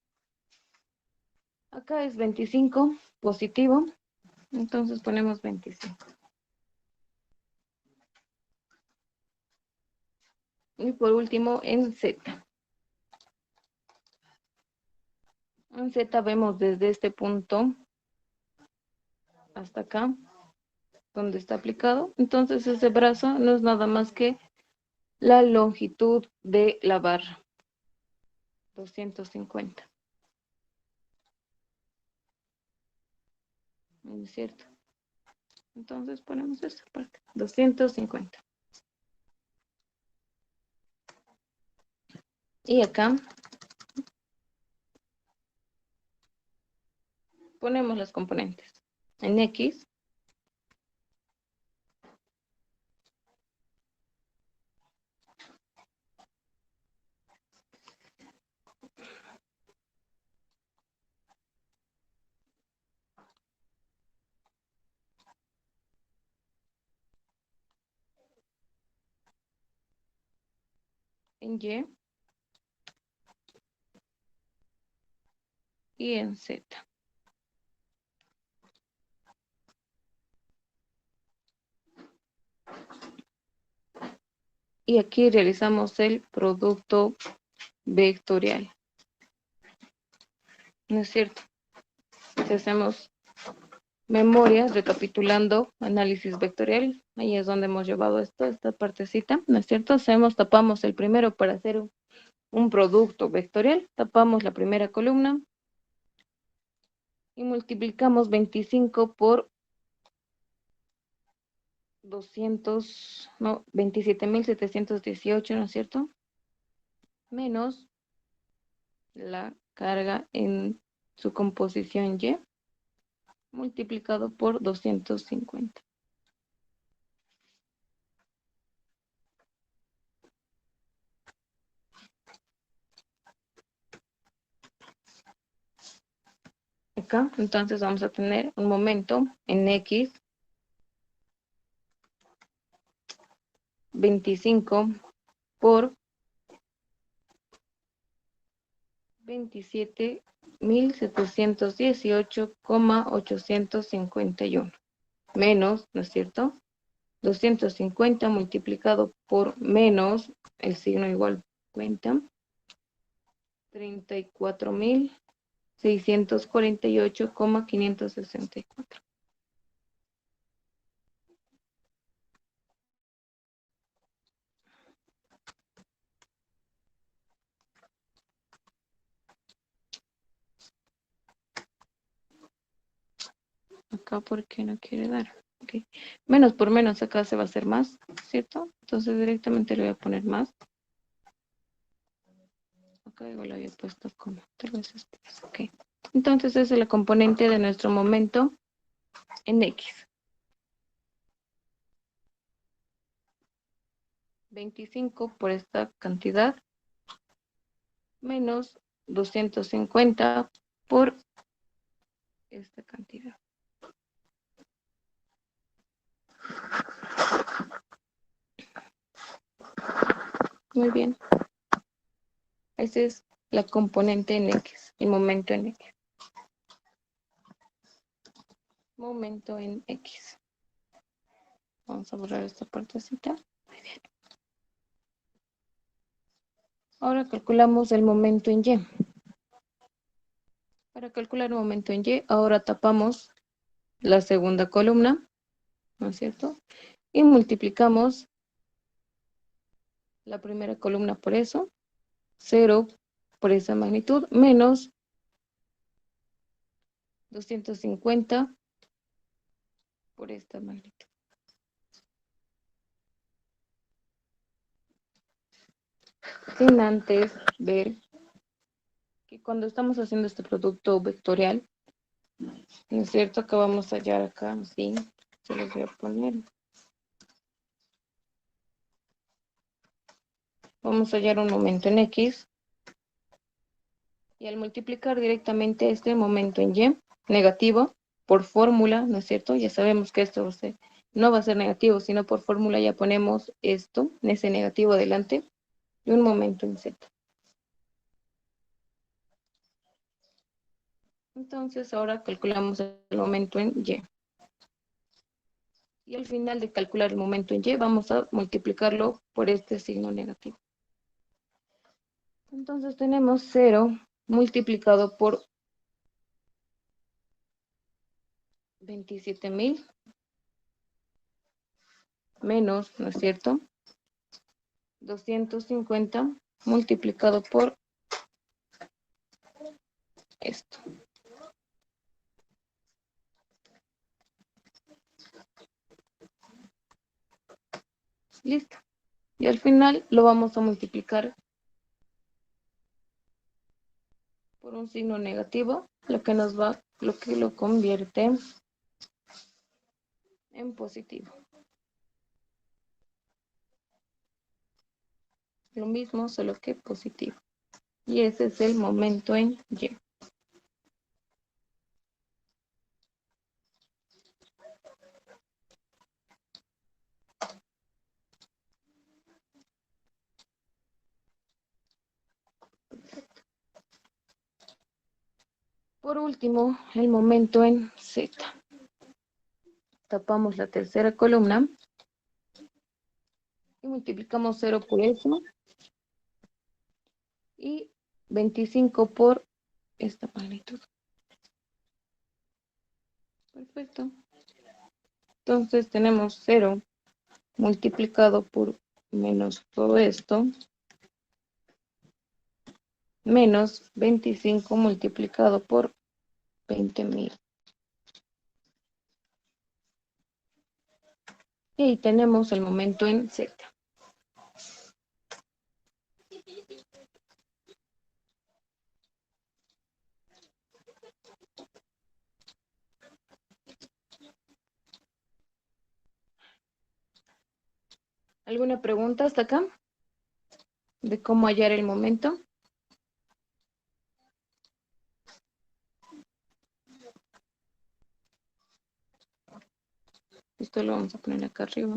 Acá es 25, positivo, entonces ponemos 25. Y por último, en Z. En Z vemos desde este punto hasta acá, donde está aplicado. Entonces ese brazo no es nada más que la longitud de la barra, 250. ¿No es cierto? Entonces ponemos esta parte, 250. Y acá ponemos los componentes. En X, en Y en Z. Y aquí realizamos el producto vectorial. ¿No es cierto? Si hacemos memoria, recapitulando, análisis vectorial, ahí es donde hemos llevado esta partecita, ¿no es cierto? Tapamos el primero para hacer un producto vectorial, tapamos la primera columna y multiplicamos 25 por 200, no, 27.718, ¿no es cierto? Menos la carga en su composición Y, multiplicado por 250. Acá, entonces vamos a tener un momento en X, 25 por 27.718,851 menos, ¿no es cierto? 250 multiplicado por menos, el signo igual cuenta, 34.648,564. Acá, ¿por qué no quiere dar? Okay. Menos por menos acá se va a hacer más, ¿cierto? Entonces directamente le voy a poner más. Acá igual lo había puesto como, tal vez es, ok. Entonces es el componente de nuestro momento en X. 25 por esta cantidad menos 250 por esta cantidad. Muy bien. Esa es la componente en X, el momento en X. Momento en X. Vamos a borrar esta partecita. Muy bien. Ahora calculamos el momento en Y. Para calcular el momento en Y, ahora tapamos la segunda columna, ¿no es cierto? Y multiplicamos la primera columna por eso, 0 por esa magnitud, menos 250 por esta magnitud. Sin antes ver que cuando estamos haciendo este producto vectorial, ¿no es cierto? Acá vamos a hallar acá, sí, se los voy a poner. Vamos a hallar un momento en X y al multiplicar directamente este momento en Y negativo por fórmula, ¿no es cierto? Ya sabemos que esto no va a ser negativo, sino por fórmula ya ponemos esto, ese negativo adelante, y un momento en Z. Entonces ahora calculamos el momento en Y. Y al final de calcular el momento en Y vamos a multiplicarlo por este signo negativo. Entonces tenemos 0 multiplicado por 27.000 menos, ¿no es cierto? 250 multiplicado por esto. Listo. Y al final lo vamos a multiplicar por un signo negativo, lo que lo convierte en positivo. Lo mismo, solo que positivo. Y ese es el momento en Y. Por último, el momento en Z. Tapamos la tercera columna y multiplicamos 0 por eso y 25 por esta magnitud. Perfecto. Entonces tenemos 0 multiplicado por menos todo esto, menos 25 multiplicado por 20.000. Y ahí tenemos el momento en Z. ¿Alguna pregunta hasta acá? ¿De cómo hallar el momento? Esto lo vamos a poner acá arriba.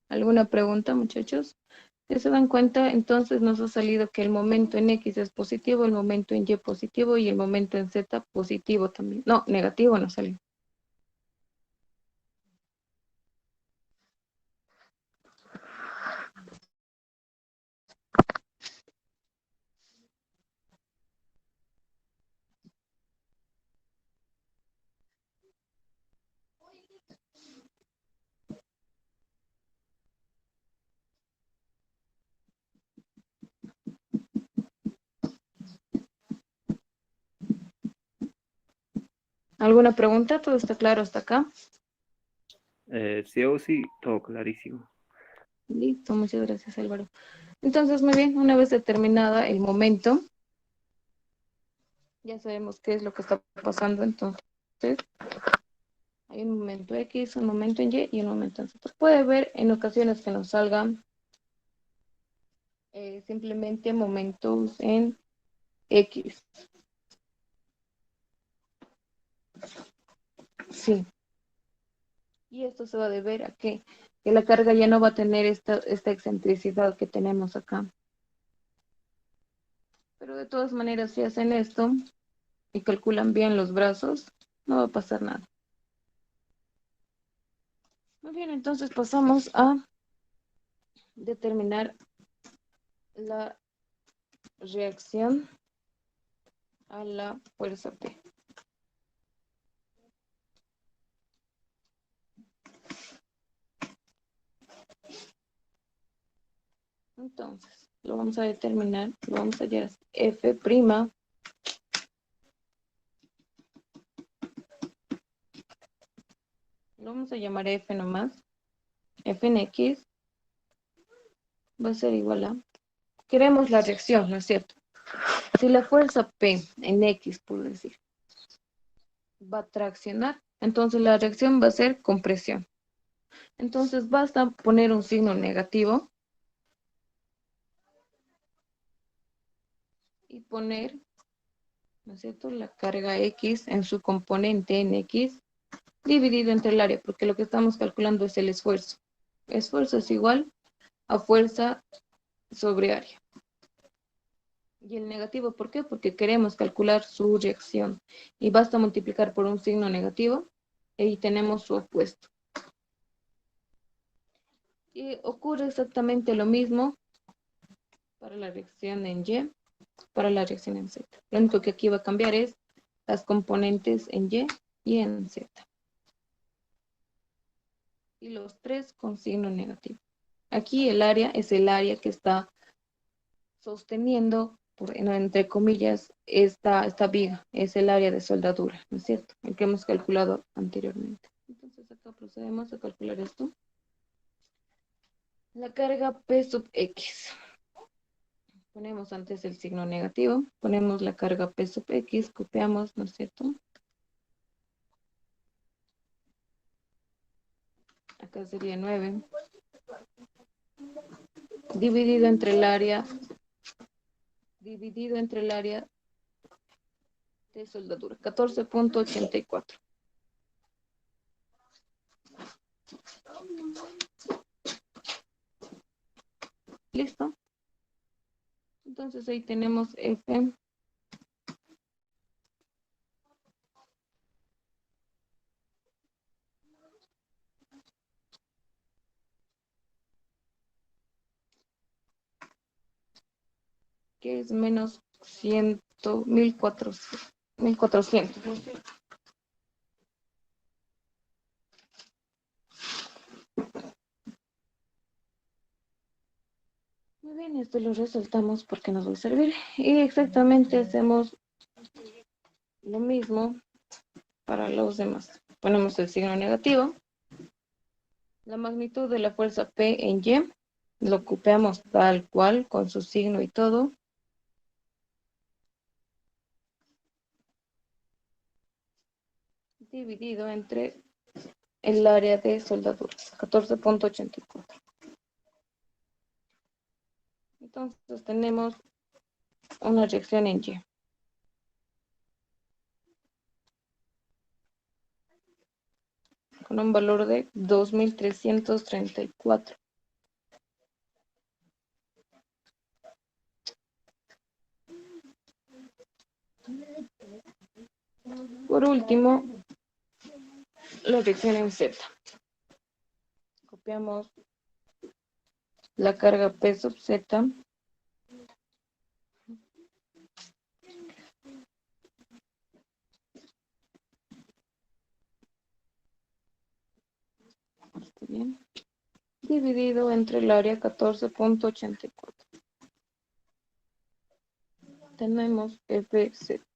¿Alguna pregunta, muchachos? Si se dan cuenta, entonces nos ha salido que el momento en X es positivo, el momento en Y positivo y el momento en Z positivo también. No, negativo no salió. ¿Alguna pregunta? ¿Todo está claro hasta acá? Sí o sí, todo clarísimo. Listo, muchas gracias, Álvaro. Entonces, muy bien, una vez determinada el momento, ya sabemos qué es lo que está pasando, entonces hay un momento X, un momento en Y y un momento en Z. Puede ver en ocasiones que nos salgan simplemente momentos en X. Sí. Y esto se va a deber a que la carga ya no va a tener esta excentricidad que tenemos acá. Pero de todas maneras, si hacen esto y calculan bien los brazos, no va a pasar nada. Muy bien, entonces pasamos a determinar la reacción a la fuerza P. Entonces, lo vamos a determinar, lo vamos a hallar F', lo vamos a llamar F nomás, F en X va a ser igual a, queremos la reacción, ¿no es cierto? Si la fuerza P en X, por decir, va a traccionar, entonces la reacción va a ser compresión. Entonces basta poner un signo negativo y poner, ¿no es cierto?, la carga X en su componente en X dividido entre el área, porque lo que estamos calculando es el esfuerzo. Esfuerzo es igual a fuerza sobre área. Y el negativo, ¿por qué? Porque queremos calcular su reacción. Y basta multiplicar por un signo negativo y tenemos su opuesto. Y ocurre exactamente lo mismo para la reacción en Y, para la reacción en Z. Lo único que aquí va a cambiar es las componentes en y en Z. Y los tres con signo negativo. Aquí el área es el área que está sosteniendo, entre comillas, esta viga. Es el área de soldadura, ¿no es cierto? El que hemos calculado anteriormente. Entonces acá procedemos a calcular esto. La carga P sub X. Ponemos antes el signo negativo, ponemos la carga P sub X, copiamos, ¿no es cierto? Acá sería 9. Dividido entre el área de soldadura, 14.84. ¿Listo? Entonces ahí tenemos F que es menos 100, 1400. ¿No es cierto? Muy bien, esto lo resaltamos porque nos va a servir. Y exactamente hacemos lo mismo para los demás. Ponemos el signo negativo. La magnitud de la fuerza P en Y lo copiamos tal cual con su signo y todo. Dividido entre el área de soldadura, 14.84. Entonces tenemos una reacción en Y. Con un valor de 2334. Por último, la reacción en Z. Copiamos la carga P sub Z. Está bien. Dividido entre el área 14.84. Tenemos Fz.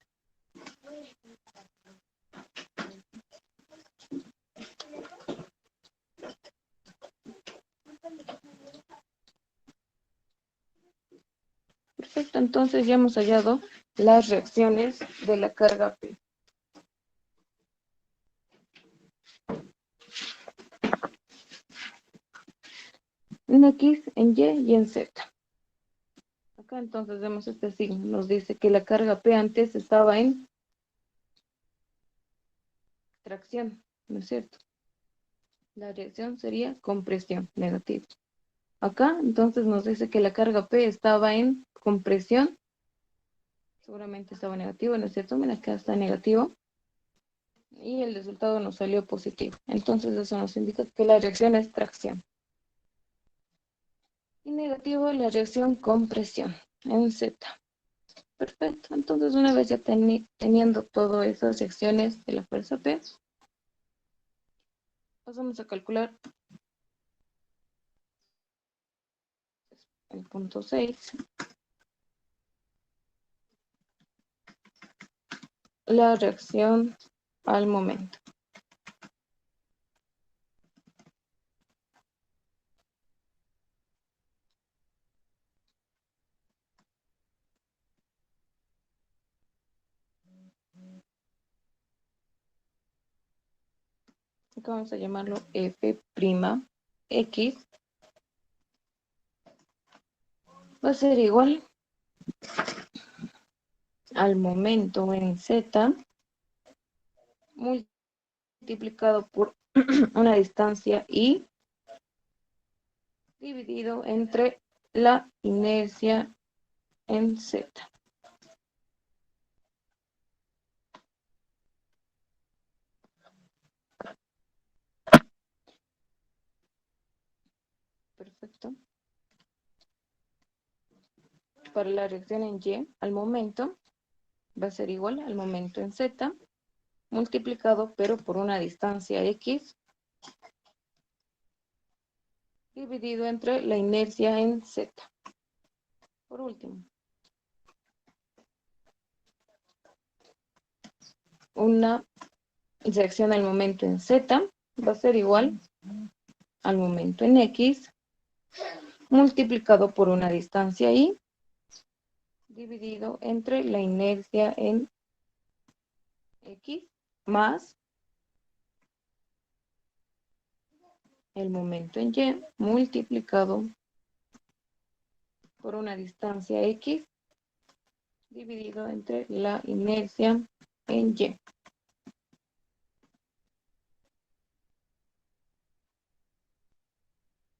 Perfecto, entonces ya hemos hallado las reacciones de la carga P. En X, en Y y en Z. Acá entonces vemos este signo. Nos dice que la carga P antes estaba en tracción, ¿no es cierto? La reacción sería compresión, negativa. Acá entonces nos dice que la carga P estaba en compresión. Seguramente estaba negativo, ¿no es cierto? Mira, acá está negativo. Y el resultado nos salió positivo. Entonces eso nos indica que la reacción es tracción. Y negativo la reacción compresión en Z. Perfecto. Entonces una vez ya teniendo todas esas reacciones de la fuerza P, pasamos a calcular el punto 6. La reacción al momento. Acá vamos a llamarlo F'X. Va a ser igual al momento en Z multiplicado por una distancia I dividido entre la inercia en Z. Perfecto. Para la reacción en Y, al momento, va a ser igual al momento en Z, multiplicado pero por una distancia X, dividido entre la inercia en Z. Por último, una reacción al momento en Z va a ser igual al momento en X, multiplicado por una distancia Y, dividido entre la inercia en X, más el momento en Y, multiplicado por una distancia X, dividido entre la inercia en Y.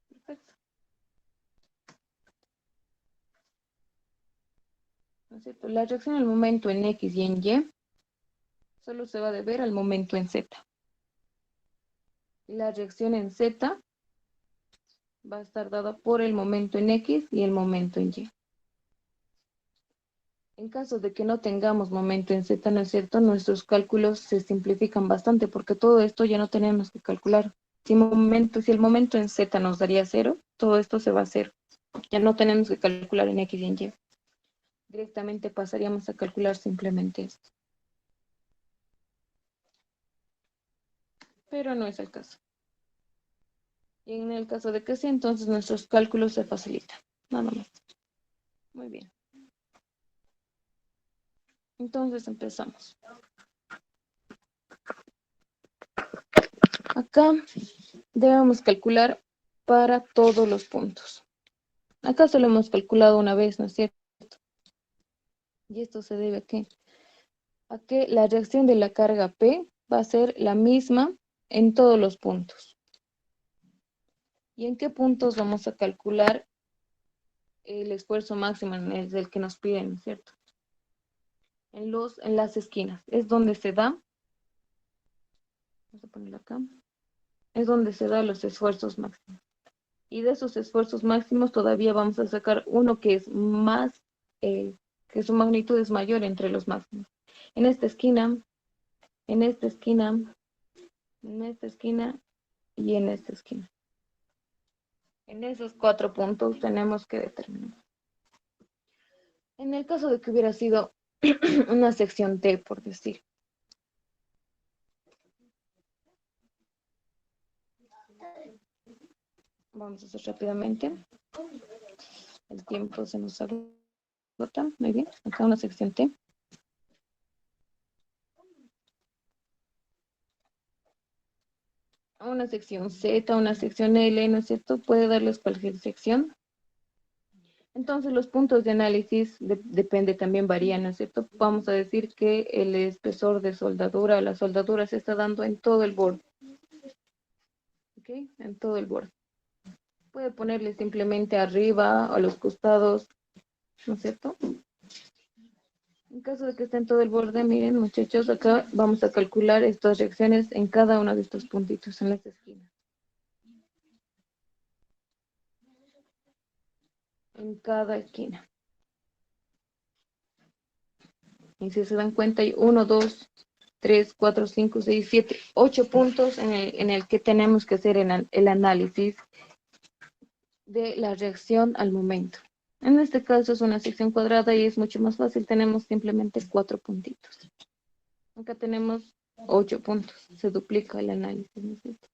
Perfecto. ¿No es cierto? La reacción al momento en X y en Y solo se va a deber al momento en Z. La reacción en Z va a estar dada por el momento en X y el momento en Y. En caso de que no tengamos momento en Z, ¿no es cierto? Nuestros cálculos se simplifican bastante porque todo esto ya no tenemos que calcular. Si el momento en Z nos daría 0, todo esto se va a 0. Ya no tenemos que calcular en X y en Y. Directamente pasaríamos a calcular simplemente esto. Pero no es el caso. Y en el caso de que sí, entonces nuestros cálculos se facilitan. Nada más. Muy bien. Entonces empezamos. Acá debemos calcular para todos los puntos. Acá solo hemos calculado una vez, ¿no es cierto? Y esto se debe a qué? A que la reacción de la carga P va a ser la misma en todos los puntos. ¿Y en qué puntos vamos a calcular el esfuerzo máximo es el que nos piden, ¿no es cierto? En las esquinas. Es donde se da. Vamos a ponerlo acá. Es donde se dan los esfuerzos máximos. Y de esos esfuerzos máximos todavía vamos a sacar uno que es más, que su magnitud es mayor entre los máximos. En esta esquina, en esta esquina, en esta esquina y en esta esquina. En esos 4 puntos tenemos que determinar. En el caso de que hubiera sido una sección T, por decir. Vamos a hacer rápidamente. El tiempo se nos agota. Muy bien. Acá una sección T. Una sección Z, una sección L, ¿no es cierto? Puede darles cualquier sección. Entonces los puntos de análisis depende, también varían, ¿no es cierto? Vamos a decir que el espesor de soldadura, la soldadura se está dando en todo el borde. ¿Ok? En todo el borde. Puede ponerle simplemente arriba, a los costados, ¿no es cierto? En caso de que esté en todo el borde, miren muchachos, acá vamos a calcular estas reacciones en cada uno de estos puntitos en las esquinas. En cada esquina. Y si se dan cuenta, hay 1, 2, 3, 4, 5, 6, 7, 8 puntos en el que tenemos que hacer el análisis de la reacción al momento. En este caso es una sección cuadrada y es mucho más fácil. Tenemos simplemente 4 puntitos. Acá tenemos 8 puntos. Se duplica el análisis, ¿no es cierto?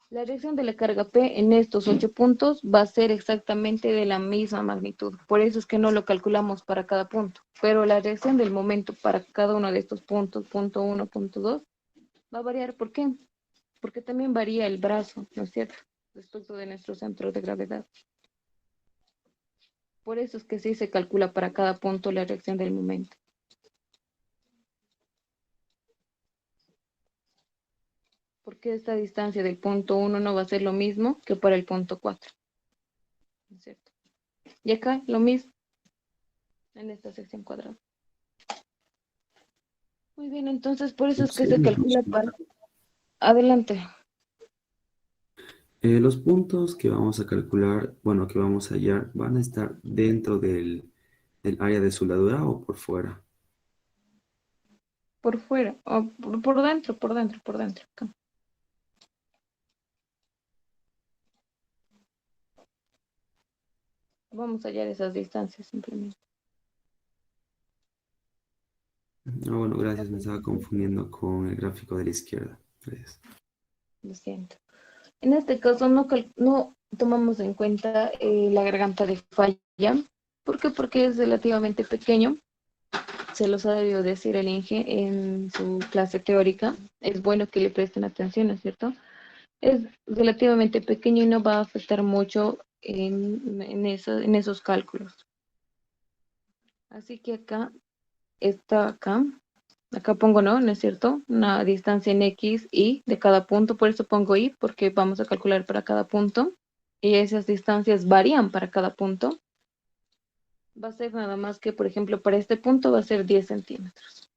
La reacción de la carga P en estos 8 puntos va a ser exactamente de la misma magnitud. Por eso es que no lo calculamos para cada punto. Pero la reacción del momento para cada uno de estos puntos, punto 1, punto 2, va a variar. ¿Por qué? Porque también varía el brazo, ¿no es cierto? Respecto de nuestro centro de gravedad. Por eso es que sí se calcula para cada punto la reacción del momento. Porque esta distancia del punto 1 no va a ser lo mismo que para el punto 4. ¿No es cierto? Y acá lo mismo en esta sección cuadrada. Muy bien, entonces por eso es que se calcula para... Adelante. Los puntos que vamos a calcular, bueno, que vamos a hallar, ¿van a estar dentro del área de soldadura o por fuera? Por fuera, o por dentro, por dentro, por dentro. Acá. Vamos a hallar esas distancias simplemente. Ah, bueno, gracias, me estaba confundiendo con el gráfico de la izquierda. Gracias. Lo siento. En este caso no tomamos en cuenta la garganta de falla. ¿Por qué? Porque es relativamente pequeño. Se los ha debido decir el Inge en su clase teórica. Es bueno que le presten atención, ¿no es cierto? Es relativamente pequeño y no va a afectar mucho en esos cálculos. Así que acá pongo ¿no es cierto? Una distancia en X, Y de cada punto, por eso pongo Y, porque vamos a calcular para cada punto. Y esas distancias varían para cada punto. Va a ser nada más que, por ejemplo, para este punto va a ser 10 centímetros.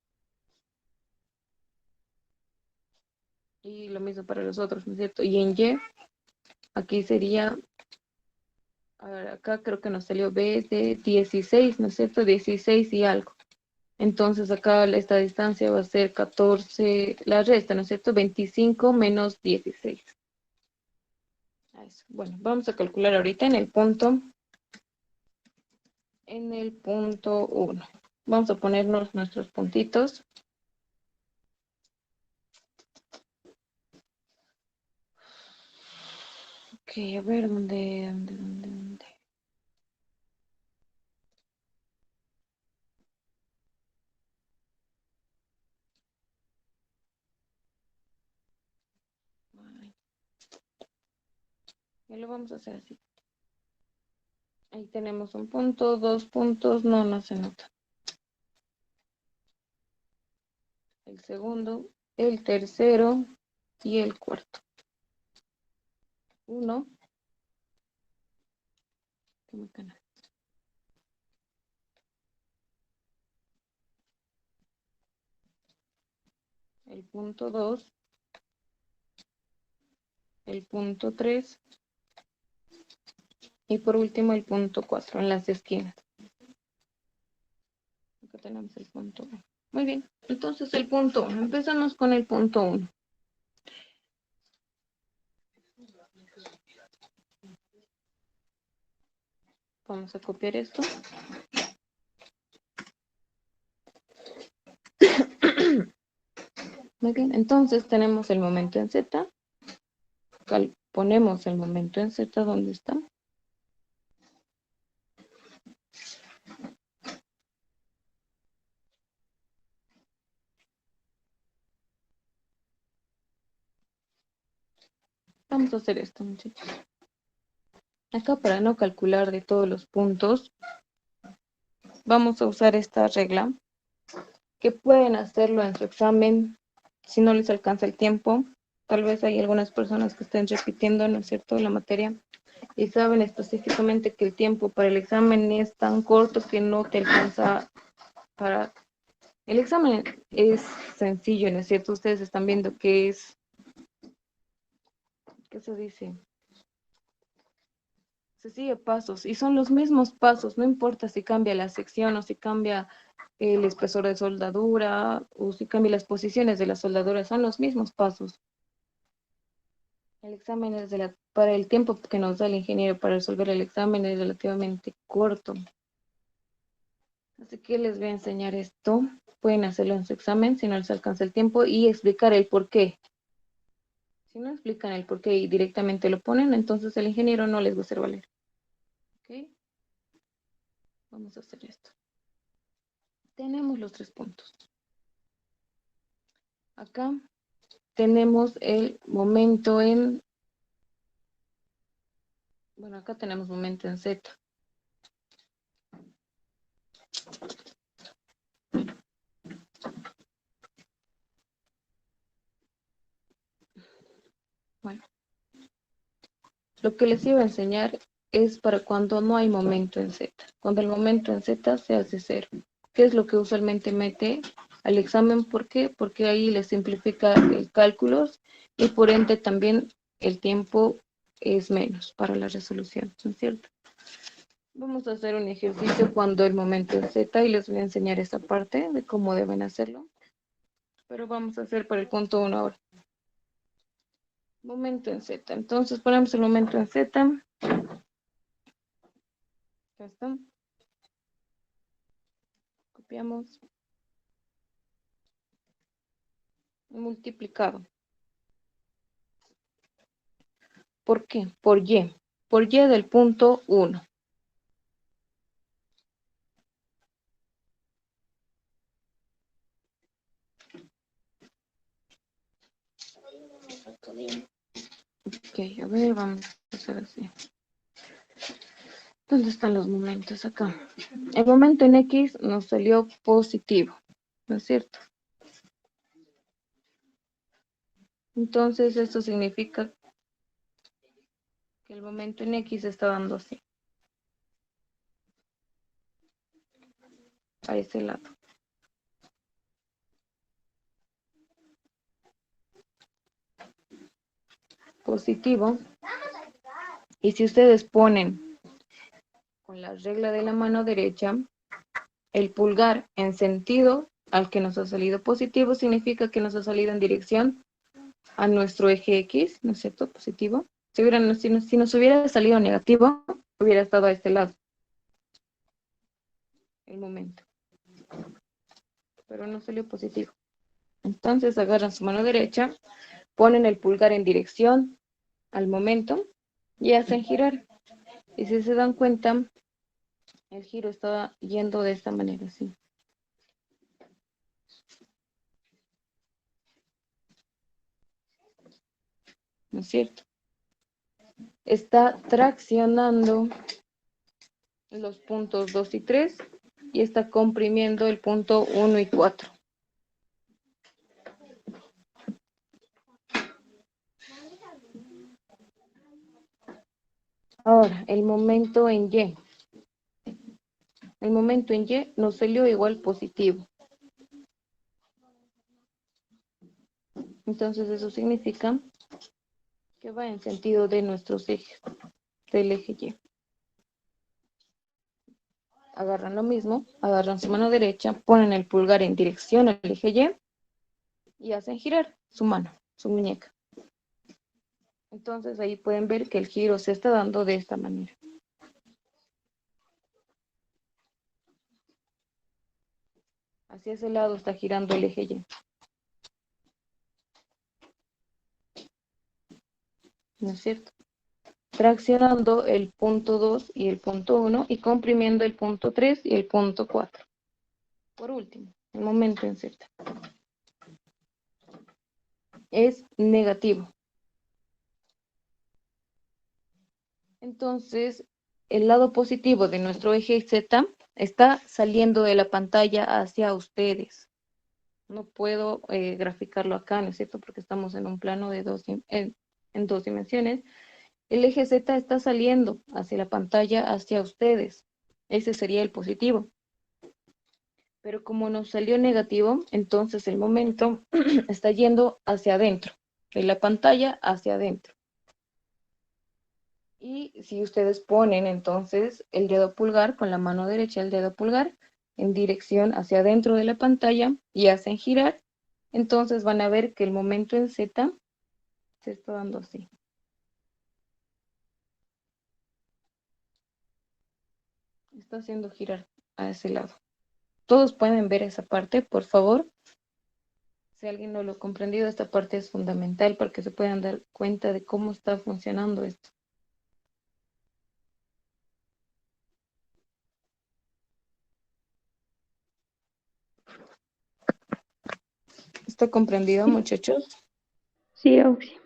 Y lo mismo para los otros, ¿no es cierto? Y en Y, aquí sería, a ver, acá creo que nos salió B de 16, ¿no es cierto? 16 y algo. Entonces acá esta distancia va a ser 14, la resta, ¿no es cierto? 25 menos 16. Eso. Bueno, vamos a calcular ahorita en el punto 1. Vamos a ponernos nuestros puntitos. Ok, a ver, ¿dónde? Ay, ya lo vamos a hacer así. Ahí tenemos un punto, 2 puntos, no se nota. El segundo, el tercero y el cuarto. 1. El punto 2, el punto 3 y por último el punto 4 en las esquinas. Acá tenemos el punto 1. Muy bien, entonces el punto 1. Empezamos con el punto 1. Vamos a copiar esto. Muy bien, entonces tenemos el momento en Z. Ponemos el momento en Z, ¿dónde está? Vamos a hacer esto, muchachos. Acá para no calcular de todos los puntos, vamos a usar esta regla, que pueden hacerlo en su examen si no les alcanza el tiempo. Tal vez hay algunas personas que estén repitiendo, ¿no es cierto?, la materia y saben específicamente que el tiempo para el examen es tan corto que no te alcanza para... El examen es sencillo, ¿no es cierto? Ustedes están viendo que es, ¿qué se dice? Se sigue pasos y son los mismos pasos, no importa si cambia la sección o si cambia el espesor de soldadura o si cambia las posiciones de la soldadura, son los mismos pasos. El examen es para el tiempo que nos da el ingeniero para resolver el examen es relativamente corto. Así que les voy a enseñar esto. Pueden hacerlo en su examen si no les alcanza el tiempo y explicar el por qué. Si no explican el por qué y directamente lo ponen, entonces el ingeniero no les va a hacer valer. ¿Ok? Vamos a hacer esto. Tenemos los 3 puntos. Acá tenemos el momento en... Bueno, acá tenemos momento en Z. Bueno, lo que les iba a enseñar es para cuando no hay momento en Z. Cuando el momento en Z se hace 0. ¿Qué es lo que usualmente mete al examen? ¿Por qué? Porque ahí les simplifica el cálculos y por ende también el tiempo es menos para la resolución, ¿no es cierto? Vamos a hacer un ejercicio cuando el momento es Z y les voy a enseñar esa parte de cómo deben hacerlo. Pero vamos a hacer para el punto 1 ahora. Momento en Z. Entonces ponemos el momento en Z. Ya está. Copiamos. Multiplicado. ¿Por qué? Por Y. Por Y del punto 1. Ok, a ver, vamos a hacer así. ¿Dónde están los momentos? Acá. El momento en X nos salió positivo, ¿no es cierto? Entonces esto significa que el momento en X está dando así. A ese lado. Positivo. Y si ustedes ponen con la regla de la mano derecha, el pulgar en sentido al que nos ha salido positivo, significa que nos ha salido en dirección a nuestro eje X, ¿no es cierto? Positivo. Si nos hubiera salido negativo, hubiera estado a este lado. El momento. Pero no salió positivo. Entonces agarran su mano derecha, ponen el pulgar en dirección al momento y hacen girar. Y si se dan cuenta, el giro estaba yendo de esta manera, así. ¿No es cierto? Está traccionando los puntos 2 y 3 y está comprimiendo el punto 1 y 4. Ahora, el momento en Y. El momento en Y nos salió igual positivo. Entonces eso significa que va en sentido de nuestros ejes, del eje Y. Agarran lo mismo, agarran su mano derecha, ponen el pulgar en dirección al eje Y hacen girar su mano, su muñeca. Entonces ahí pueden ver que el giro se está dando de esta manera. Hacia ese lado está girando el eje Y. ¿No es cierto? Traccionando el punto 2 y el punto 1 y comprimiendo el punto 3 y el punto 4. Por último, el momento en Z. Es negativo. Entonces, el lado positivo de nuestro eje Z está saliendo de la pantalla hacia ustedes. No puedo graficarlo acá, ¿no es cierto? Porque estamos en un plano de en 2 dimensiones. El eje Z está saliendo hacia la pantalla, hacia ustedes. Ese sería el positivo. Pero como nos salió negativo, entonces el momento está yendo hacia adentro, de la pantalla hacia adentro. Y si ustedes ponen entonces el dedo pulgar con la mano derecha, el dedo pulgar en dirección hacia adentro de la pantalla y hacen girar, entonces van a ver que el momento en Z se está dando así. está haciendo girar a ese lado. Todos pueden ver esa parte, por favor. Si alguien no lo ha comprendido, esta parte es fundamental para que se puedan dar cuenta de cómo está funcionando esto. ¿Está comprendido, muchachos? Sí, Auxi.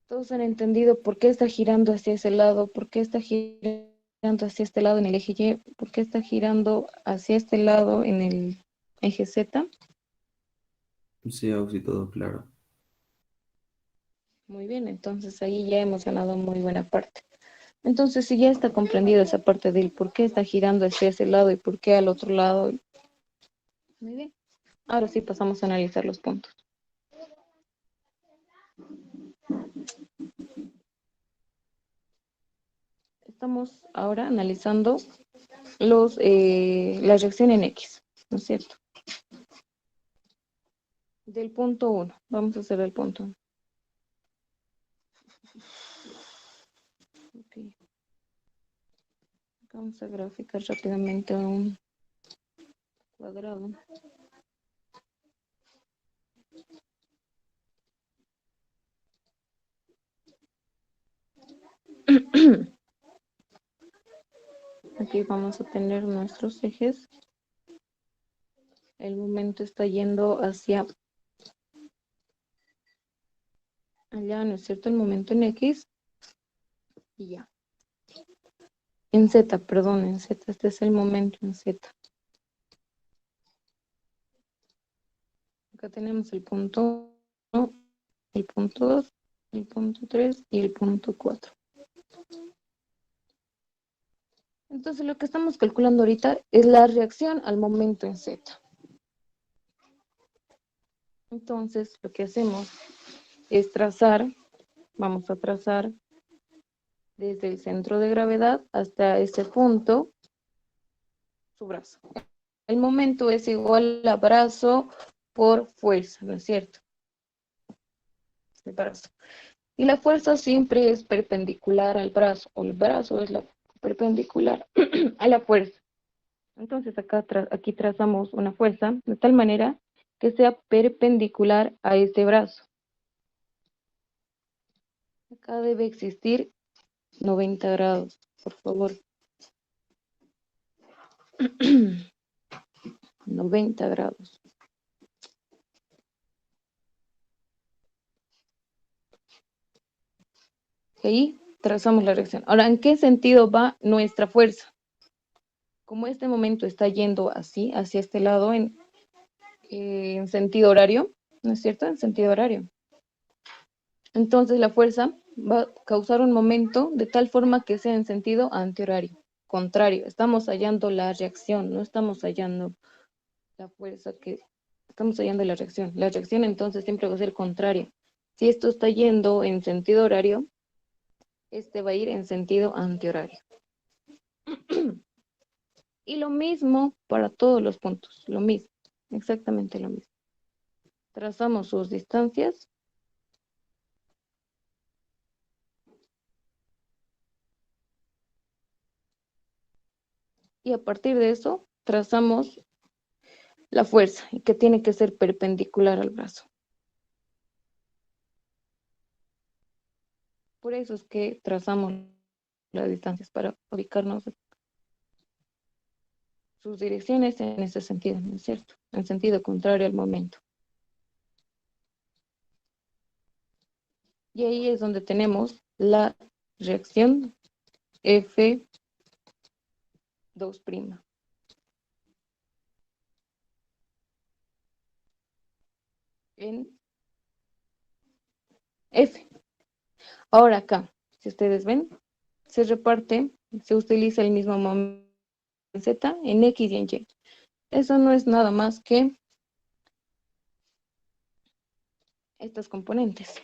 Todos han entendido por qué está girando hacia ese lado, por qué está girando hacia este lado en el eje Y, por qué está girando hacia este lado en el eje Z. Sí, Auxi, todo claro. Muy bien, entonces ahí ya hemos ganado muy buena parte. Entonces, si ya está comprendida esa parte del por qué está girando hacia ese lado y por qué al otro lado. Muy bien. Ahora sí pasamos a analizar los puntos. Estamos ahora analizando la reacción en X, ¿no es cierto? Del punto 1. Vamos a hacer el punto 1. Okay. Vamos a graficar rápidamente un cuadrado. Aquí vamos a tener nuestros ejes. El momento está yendo hacia allá, ¿no es cierto? El momento en X y ya. En Z, perdón, en Z. Este es el momento en Z. Acá tenemos el punto 1, el punto 2, el punto 3 y el punto 4. Entonces lo que estamos calculando ahorita es la reacción al momento en Z. Entonces lo que hacemos es trazar, vamos a trazar desde el centro de gravedad hasta ese punto su brazo. El momento es igual a brazo por fuerza, ¿no es cierto? El brazo. Y la fuerza siempre es perpendicular al brazo, o el brazo es la perpendicular a la fuerza. Entonces aquí trazamos una fuerza de tal manera que sea perpendicular a este brazo. Acá debe existir 90 grados, por favor. 90 grados. Ahí trazamos la reacción. Ahora, ¿en qué sentido va nuestra fuerza? Como este momento está yendo así, hacia este lado, en sentido horario, ¿no es cierto? En sentido horario. Entonces la fuerza va a causar un momento de tal forma que sea en sentido antihorario, contrario. Estamos hallando la reacción, no estamos hallando la fuerza que estamos hallando la reacción. La reacción entonces siempre va a ser contraria. Si esto está yendo en sentido horario, este va a ir en sentido antihorario. Y lo mismo para todos los puntos, lo mismo, exactamente lo mismo. Trazamos sus distancias. Y a partir de eso, trazamos la fuerza, y que tiene que ser perpendicular al brazo. Por eso es que trazamos las distancias para ubicarnos sus direcciones en ese sentido, ¿no es cierto? En sentido contrario al momento. Y ahí es donde tenemos la reacción F2'. En F. Ahora acá, si ustedes ven, se reparte, se utiliza el mismo momento en Z, en X y en Y. Eso no es nada más que estas componentes.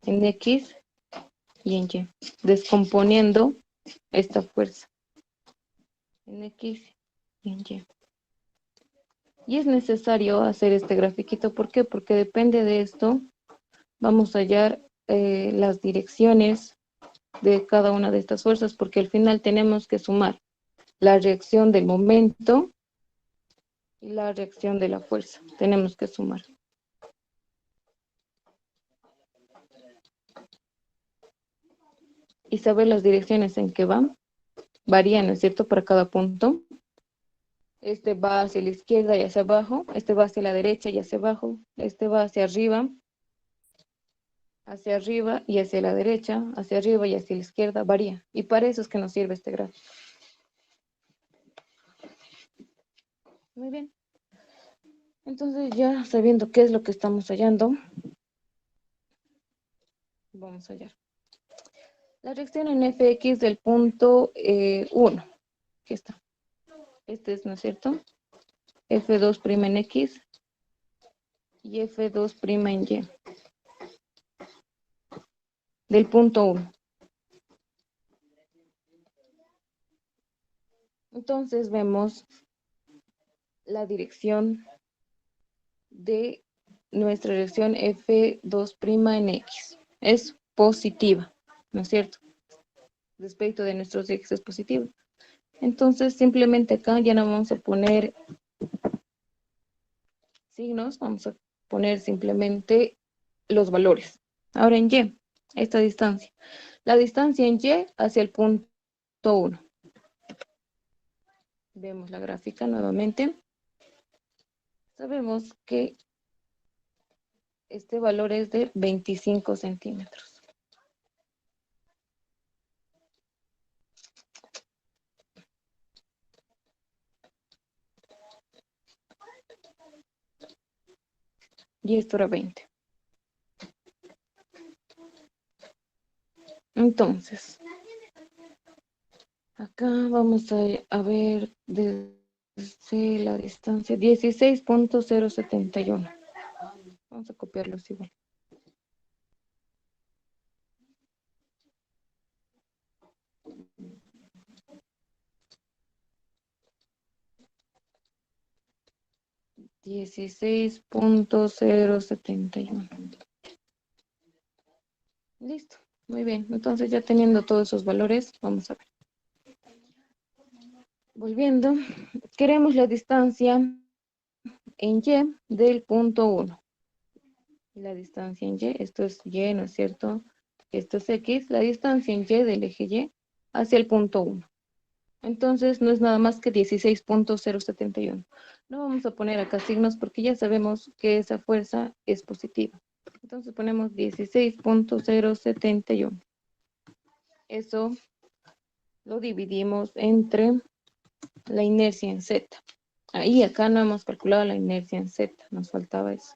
En X y en Y, descomponiendo esta fuerza. En X y en Y. Y es necesario hacer este grafiquito. ¿Por qué? Porque depende de esto, vamos a hallar las direcciones de cada una de estas fuerzas, porque al final tenemos que sumar la reacción del momento y la reacción de la fuerza. Tenemos que sumar. Y saber las direcciones en que van, varían, ¿no es cierto?, para cada punto. Este va hacia la izquierda y hacia abajo, este va hacia la derecha y hacia abajo, este va hacia arriba y hacia la derecha, hacia arriba y hacia la izquierda, varía. Y para eso es que nos sirve este gráfico. Muy bien. Entonces ya sabiendo qué es lo que estamos hallando, vamos a hallar. La reacción en fx del punto 1. Aquí está. Este es, ¿no es cierto? F2' en X y F2' en Y. Del punto 1. Entonces vemos la dirección de nuestra reacción F2' en X. Es positiva, ¿no es cierto? Respecto de nuestros X es positivo. Entonces simplemente acá ya no vamos a poner signos, vamos a poner simplemente los valores. Ahora en Y, esta distancia. La distancia en Y hacia el punto 1. Vemos la gráfica nuevamente. Sabemos que este valor es de 25 centímetros. Y esto era 20. Entonces, acá vamos a ver desde la distancia 16.071. Vamos a copiarlos igual. $16.071. Listo, muy bien. Entonces ya teniendo todos esos valores, vamos a ver. Volviendo, queremos la distancia en Y del punto 1. La distancia en Y, esto es Y, ¿no es cierto? Esto es X, la distancia en Y del eje Y hacia el punto 1. Entonces no es nada más que 16.071. No vamos a poner acá signos porque ya sabemos que esa fuerza es positiva. Entonces ponemos 16.071. Eso lo dividimos entre la inercia en Z. Ahí acá no hemos calculado la inercia en Z, nos faltaba eso.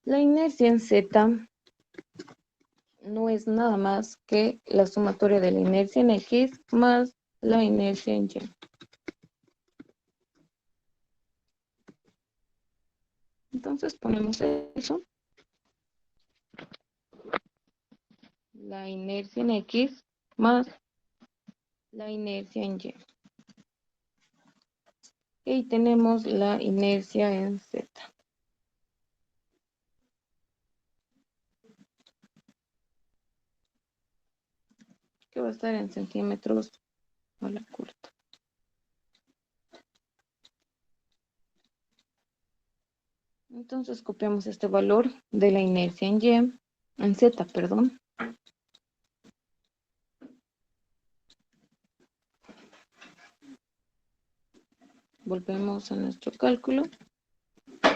La inercia en Z no es nada más que la sumatoria de la inercia en X más la inercia en Y. Entonces ponemos eso. La inercia en X más la inercia en Y. Y tenemos la inercia en Z. Que va a estar en centímetros a la curta. Entonces copiamos este valor de la inercia en Y, en Z, perdón. Volvemos a nuestro cálculo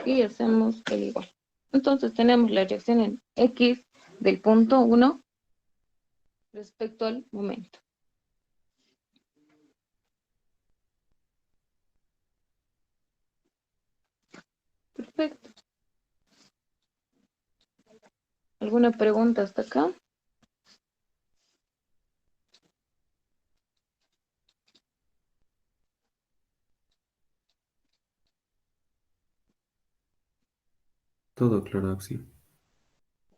y hacemos el igual. Entonces tenemos la reacción en X del punto 1 respecto al momento. Perfecto. ¿Alguna pregunta hasta acá? Todo claro, Axi.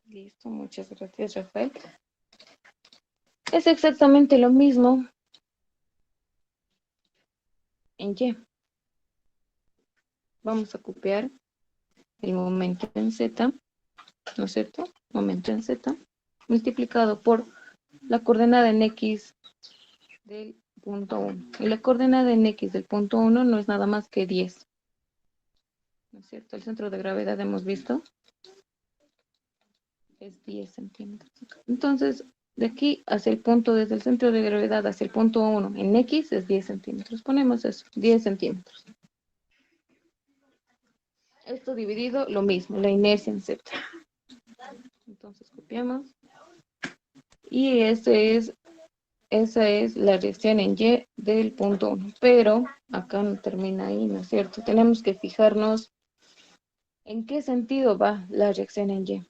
Listo, muchas gracias, Rafael. Es exactamente lo mismo en Y. Vamos a copiar el momento en Z, ¿no es cierto? Momento en Z, multiplicado por la coordenada en X del punto 1. Y la coordenada en X del punto 1 no es nada más que 10. ¿No es cierto? El centro de gravedad hemos visto es 10 centímetros. Entonces, de aquí hacia el punto, desde el centro de gravedad hacia el punto 1 en X es 10 centímetros. Ponemos eso, 10 centímetros. Esto dividido, lo mismo, la inercia en Z. Entonces copiamos. Y esa es la reacción en Y del punto 1. Pero acá no termina ahí, ¿no es cierto? Tenemos que fijarnos en qué sentido va la reacción en Y.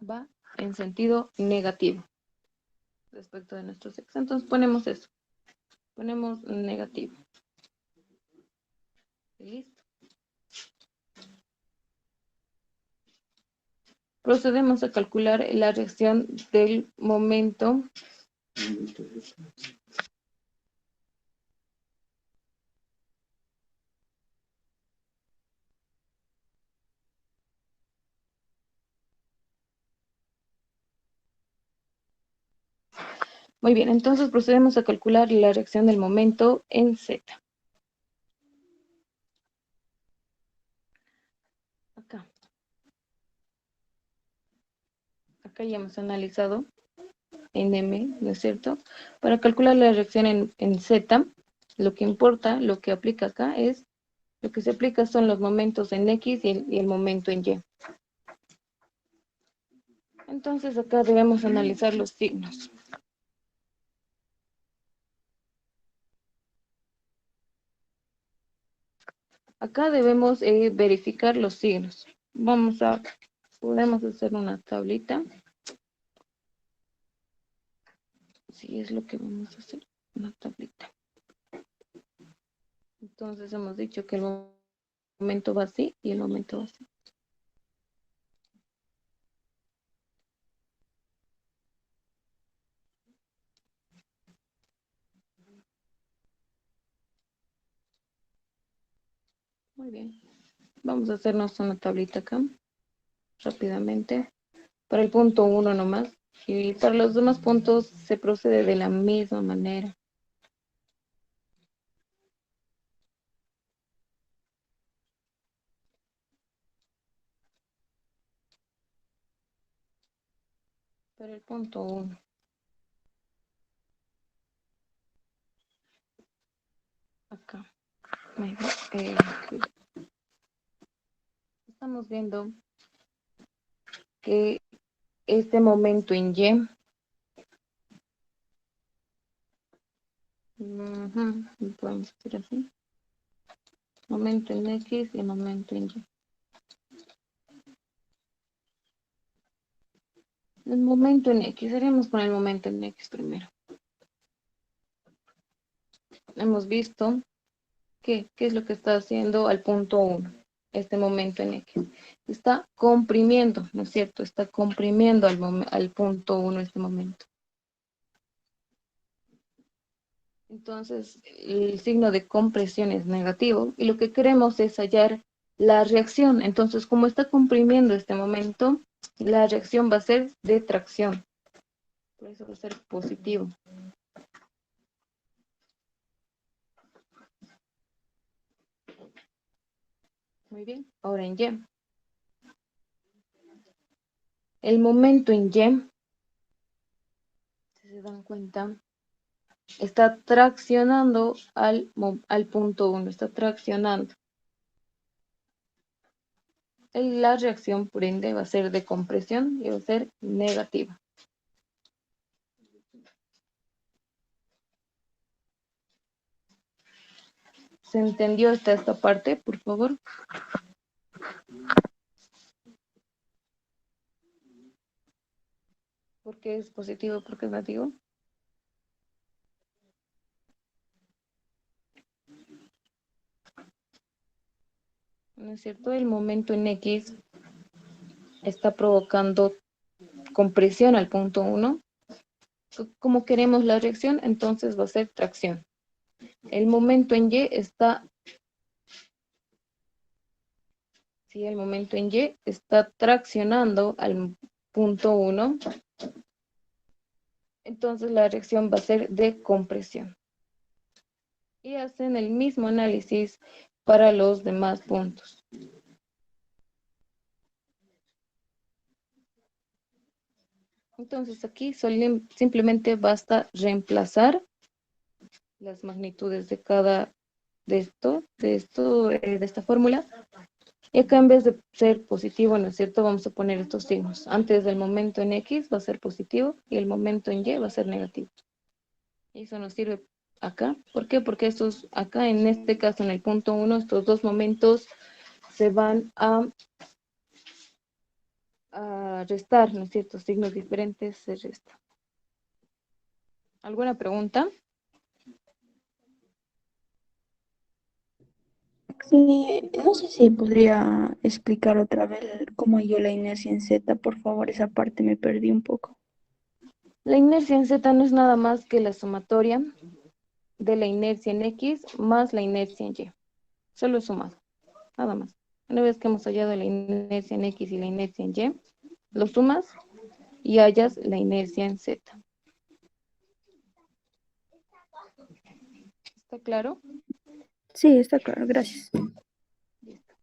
Va en sentido negativo respecto de nuestros X. Entonces ponemos eso. Ponemos negativo. Listo. Procedemos a calcular la reacción del momento. Muy bien, entonces procedemos a calcular la reacción del momento en Z. Acá. Acá ya hemos analizado en M, ¿no es cierto? Para calcular la reacción en Z, lo que importa, lo que aplica acá es, lo que se aplica son los momentos en X y el momento en Y. Entonces acá debemos analizar los signos. Acá debemos verificar los signos. Podemos hacer una tablita. Sí, es lo que vamos a hacer, una tablita. Entonces hemos dicho que el momento va así y el momento va así. Muy bien. Vamos a hacernos una tablita acá, rápidamente. Para el punto 1 nomás. Y para los demás puntos se procede de la misma manera. Para el punto 1. Acá. Muy bien. Aquí. Estamos viendo que este momento en Y, podemos decir así, momento en X y momento en Y. El momento en X, haremos con el momento en X primero. Hemos visto qué es lo que está haciendo al punto 1, este momento en X. Está comprimiendo, ¿no es cierto? Está comprimiendo al punto 1 este momento. Entonces, el signo de compresión es negativo y lo que queremos es hallar la reacción. Entonces, como está comprimiendo este momento, la reacción va a ser de tracción. Por eso va a ser positivo. Muy bien. Ahora en Y. El momento en Y, si se dan cuenta, está traccionando al punto 1, está traccionando. La reacción, por ende, va a ser de compresión y va a ser negativa. ¿Se entendió esta parte, por favor? ¿Por qué es positivo? ¿Por qué es negativo? ¿No es cierto? El momento en X está provocando compresión al punto 1. Como queremos la reacción, entonces va a ser tracción. El momento en Y está si el momento en Y está traccionando al punto 1, entonces la reacción va a ser de compresión. Y hacen el mismo análisis para los demás puntos. Entonces aquí simplemente basta reemplazar las magnitudes de cada de esta fórmula. Y acá en vez de ser positivo, ¿no es cierto? Vamos a poner estos signos. Antes del momento en X va a ser positivo y el momento en Y va a ser negativo. Y eso nos sirve acá. ¿Por qué? Porque estos acá, en este caso, en el punto 1, estos dos momentos se van a restar, ¿no es cierto? Signos diferentes se restan. ¿Alguna pregunta? Sí, no sé si podría explicar otra vez cómo yo la inercia en Z, por favor, esa parte me perdí un poco. La inercia en Z no es nada más que la sumatoria de la inercia en X más la inercia en Y. Solo es sumado, nada más. Una vez que hemos hallado la inercia en X y la inercia en Y, lo sumas y hallas la inercia en Z. ¿Está claro? Sí, está claro, gracias. Listo.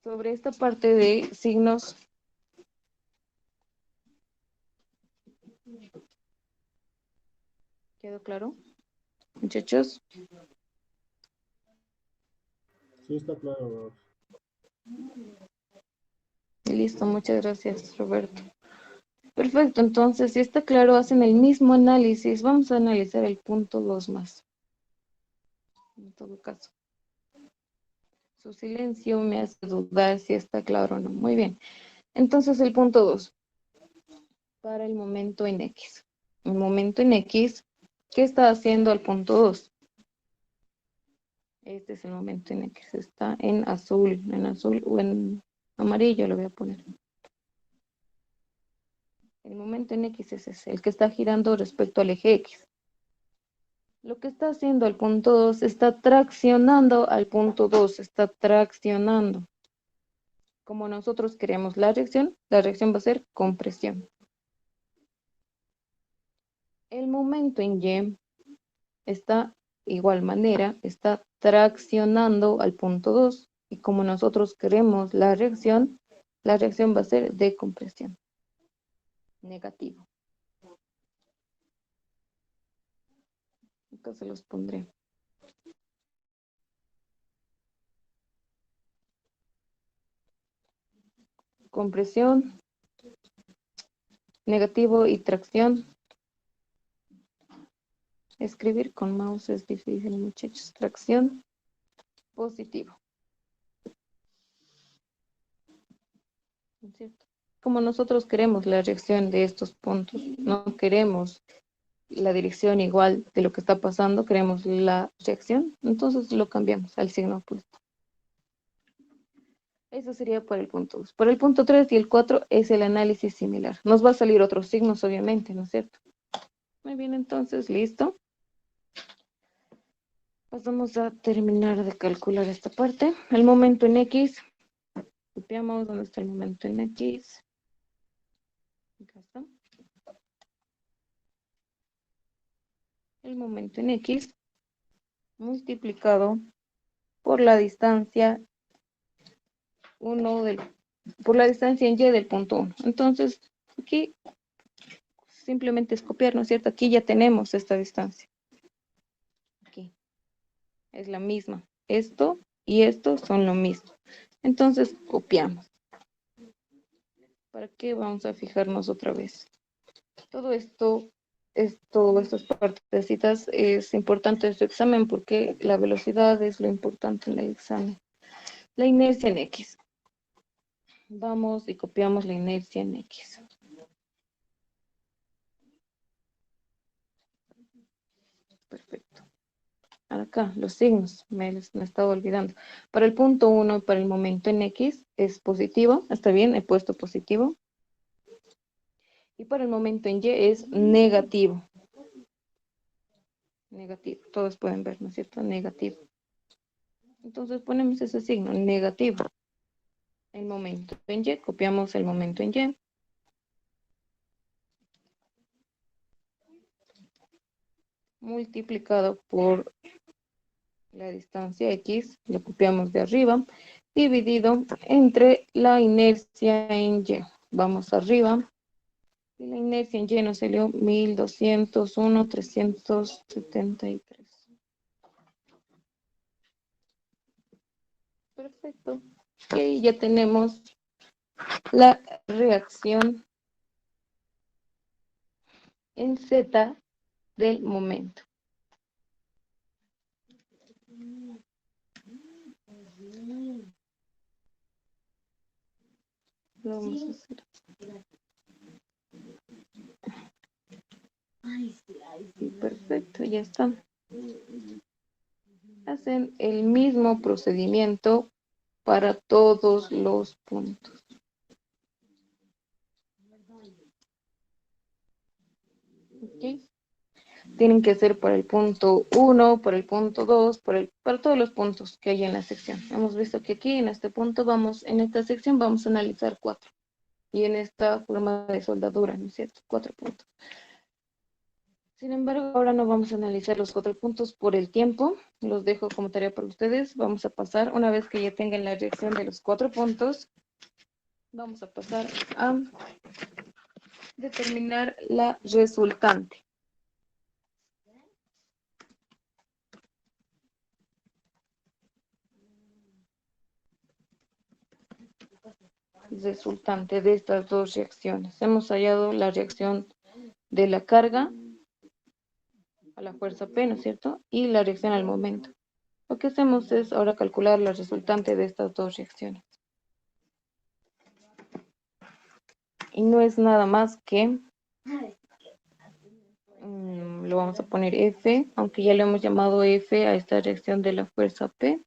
Sobre esta parte de signos, ¿quedó claro, muchachos? Sí, está claro. Listo, muchas gracias, Roberto. Perfecto, entonces, si está claro, hacen el mismo análisis. Vamos a analizar el punto 2 más. En todo caso. Su silencio me hace dudar si está claro o no. Muy bien. Entonces, el punto 2. Para el momento en X. El momento en X, ¿qué está haciendo el punto 2? Este es el momento en X. Está en azul o en amarillo lo voy a poner. El momento en X es ese, el que está girando respecto al eje X. Lo que está haciendo el punto 2 está traccionando al punto 2, está traccionando. Como nosotros queremos la reacción va a ser compresión. El momento en Y está igual manera, está traccionando al punto 2 y como nosotros queremos la reacción va a ser de compresión. Negativo. Acá se los pondré. Compresión, negativo y tracción. Escribir con mouse es difícil, muchachos. Tracción, positivo. ¿No es cierto? Como nosotros queremos la reacción de estos puntos, no queremos la dirección igual de lo que está pasando, queremos la reacción, entonces lo cambiamos al signo opuesto. Eso sería por el punto 2. Por el punto 3 y el 4 es el análisis similar. Nos va a salir otros signos, obviamente, ¿no es cierto? Muy bien, entonces, listo. Pues vamos a terminar de calcular esta parte. El momento en X. Copiamos dónde está el momento en X. Acá está. El momento en X multiplicado por la distancia por la distancia en Y del punto 1. Entonces, aquí simplemente es copiar, ¿no es cierto? Aquí ya tenemos esta distancia. Aquí es la misma. Esto y esto son lo mismo. Entonces, copiamos. ¿Para qué vamos a fijarnos otra vez? Todo esto, estas partecitas es importante en su examen porque la velocidad es lo importante en el examen. La inercia en X. Vamos y copiamos la inercia en X. Perfecto. Acá, los signos, me estaba olvidando. Para el punto 1, para el momento en X, es positivo. Está bien, he puesto positivo. Y para el momento en Y es negativo. Negativo. Todos pueden ver, ¿no es cierto? Negativo. Entonces ponemos ese signo negativo. El momento en Y, copiamos el momento en Y. Multiplicado por la distancia X, lo copiamos de arriba, dividido entre la inercia en Y. Vamos arriba. Y la inercia en Y nos salió 1201,373. Perfecto. Y ya tenemos la reacción en Z del momento. Lo vamos a hacer. Sí, perfecto, ya está. Hacen el mismo procedimiento para todos los puntos. ¿Ok? Tienen que ser para el punto 1, para el punto 2, para todos los puntos que hay en la sección. Hemos visto que aquí en este punto en esta sección vamos a analizar 4. Y en esta forma de soldadura, ¿no es cierto? 4 puntos. Sin embargo, ahora no vamos a analizar los 4 puntos por el tiempo. Los dejo como tarea para ustedes. Vamos a pasar, una vez que ya tengan la reacción de los 4 puntos, vamos a pasar a determinar la resultante. Resultante de estas dos reacciones. Hemos hallado la reacción de la carga a la fuerza P, ¿no es cierto? Y la reacción al momento. Lo que hacemos es ahora calcular la resultante de estas dos reacciones. Y no es nada más que, lo vamos a poner F, aunque ya le hemos llamado F a esta reacción de la fuerza P.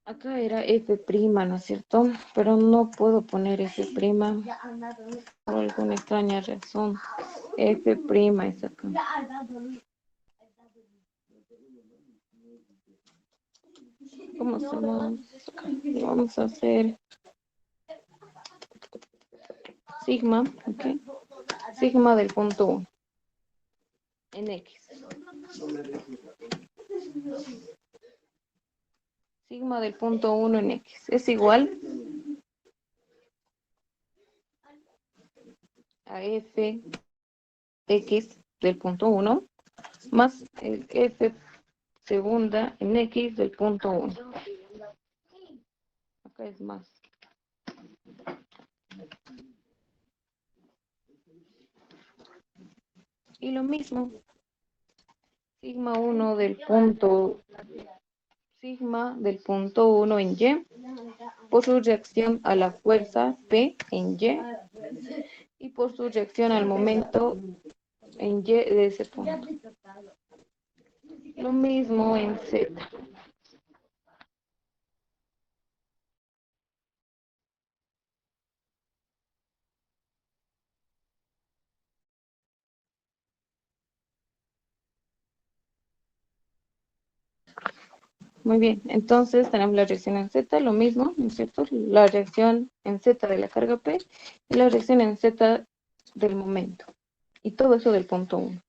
Acá era F', ¿no es cierto? Pero no puedo poner F' por alguna extraña razón. F' es acá. ¿Cómo hacemos? Vamos a hacer sigma, ¿ok? Sigma del punto 1 en X. Sigma del punto 1 en X es igual a F X del punto 1 más el F segunda en X del punto 1. Acá es más. Y lo mismo. Sigma 1 del punto sigma del punto 1 en Y por su reacción a la fuerza P en Y por su reacción al momento en Y de ese punto. Lo mismo en Z. Muy bien, entonces tenemos la reacción en Z, lo mismo, ¿no es cierto? La reacción en Z de la carga P y la reacción en Z del momento. Y todo eso del punto 1.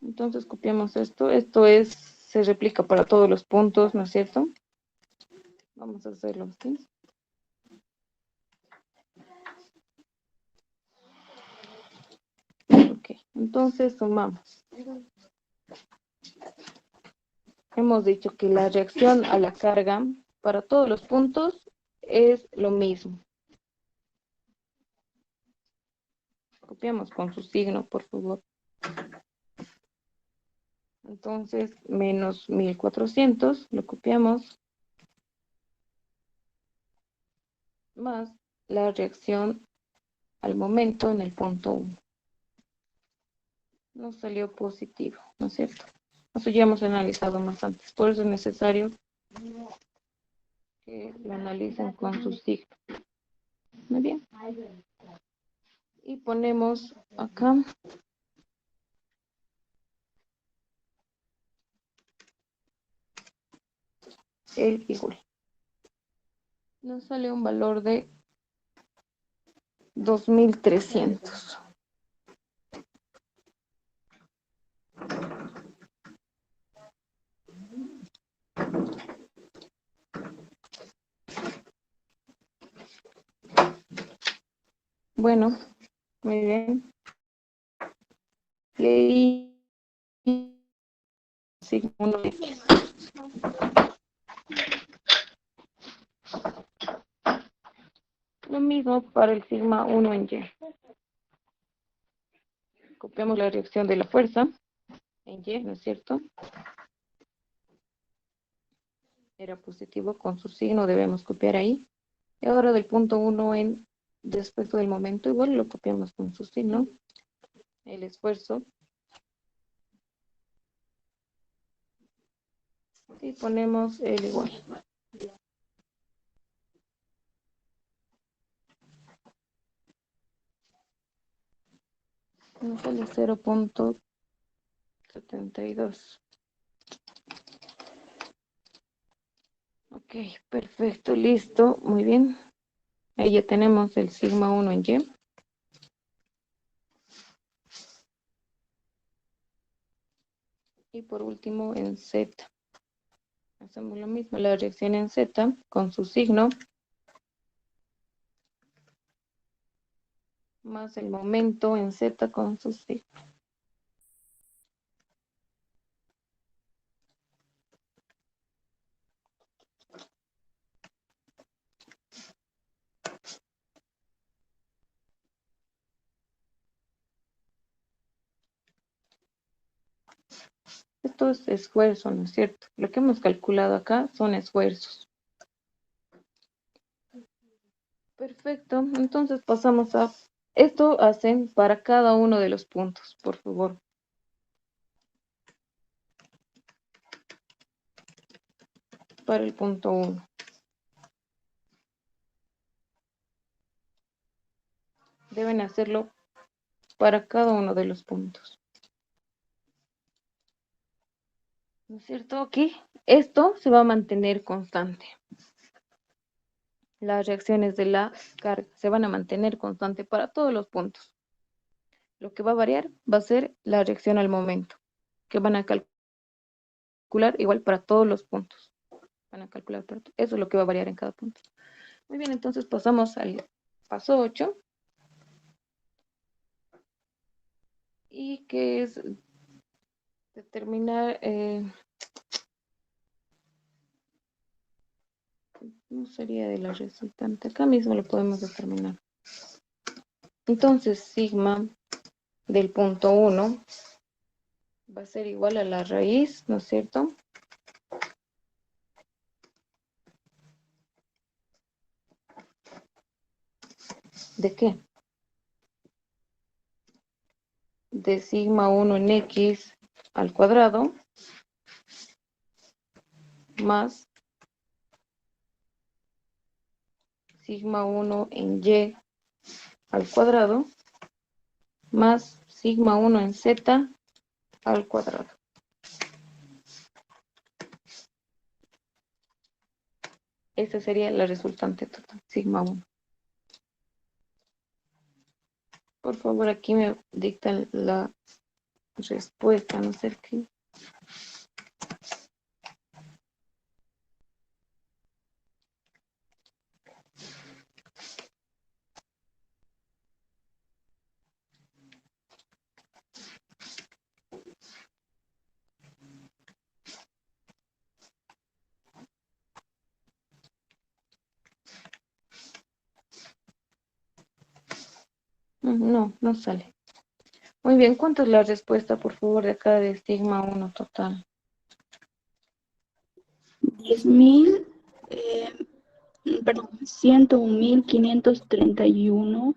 Entonces copiamos esto. Esto se replica para todos los puntos, ¿no es cierto? Vamos a hacerlo así. Ok, entonces sumamos. Hemos dicho que la reacción a la carga para todos los puntos es lo mismo. Copiamos con su signo, por favor. Entonces, menos 1400, lo copiamos, más la reacción al momento en el punto 1. Nos salió positivo, ¿no es cierto? Eso ya hemos analizado más antes, por eso es necesario que lo analicen con su signo. Muy bien. Y ponemos acá el igual. Nos sale un valor de 2300. Bueno, muy bien. Leí signo 1X. Lo mismo para el sigma 1 en Y. Copiamos la reacción de la fuerza en Y, ¿no es cierto? Era positivo con su signo, debemos copiar ahí. Y ahora del punto 1 en respecto del momento, igual lo copiamos con su signo. El esfuerzo. Y ponemos el igual. Nos sale 0.72. Ok, perfecto, listo, muy bien. Ahí ya tenemos el sigma 1 en Y. Y por último en Z. Hacemos lo mismo, la reacción en Z con su signo más el momento en Z con su signo. Esto es esfuerzo, ¿no es cierto? Lo que hemos calculado acá son esfuerzos. Perfecto, entonces pasamos a... Esto hacen para cada uno de los puntos, por favor. Para el punto 1. Deben hacerlo para cada uno de los puntos. ¿No es cierto? Aquí, esto se va a mantener constante. Las reacciones de la carga se van a mantener constante para todos los puntos. Lo que va a variar va a ser la reacción al momento, que van a calcular igual para todos los puntos. Van a calcular para todo. Eso es lo que va a variar en cada punto. Muy bien, entonces pasamos al paso 8. Y que es determinar, no sería de la resultante, acá mismo lo podemos determinar. Entonces, sigma del punto 1 va a ser igual a la raíz, ¿no es cierto? ¿De qué? De sigma 1 en X al cuadrado más sigma 1 en Y al cuadrado más sigma 1 en Z al cuadrado. Esta sería la resultante total, sigma 1. Por favor, aquí me dictan la respuesta, no sé qué. No, no sale. Muy bien, ¿cuánto es la respuesta, por favor, de acá de sigma 1 total? 10.000, perdón, 101.531,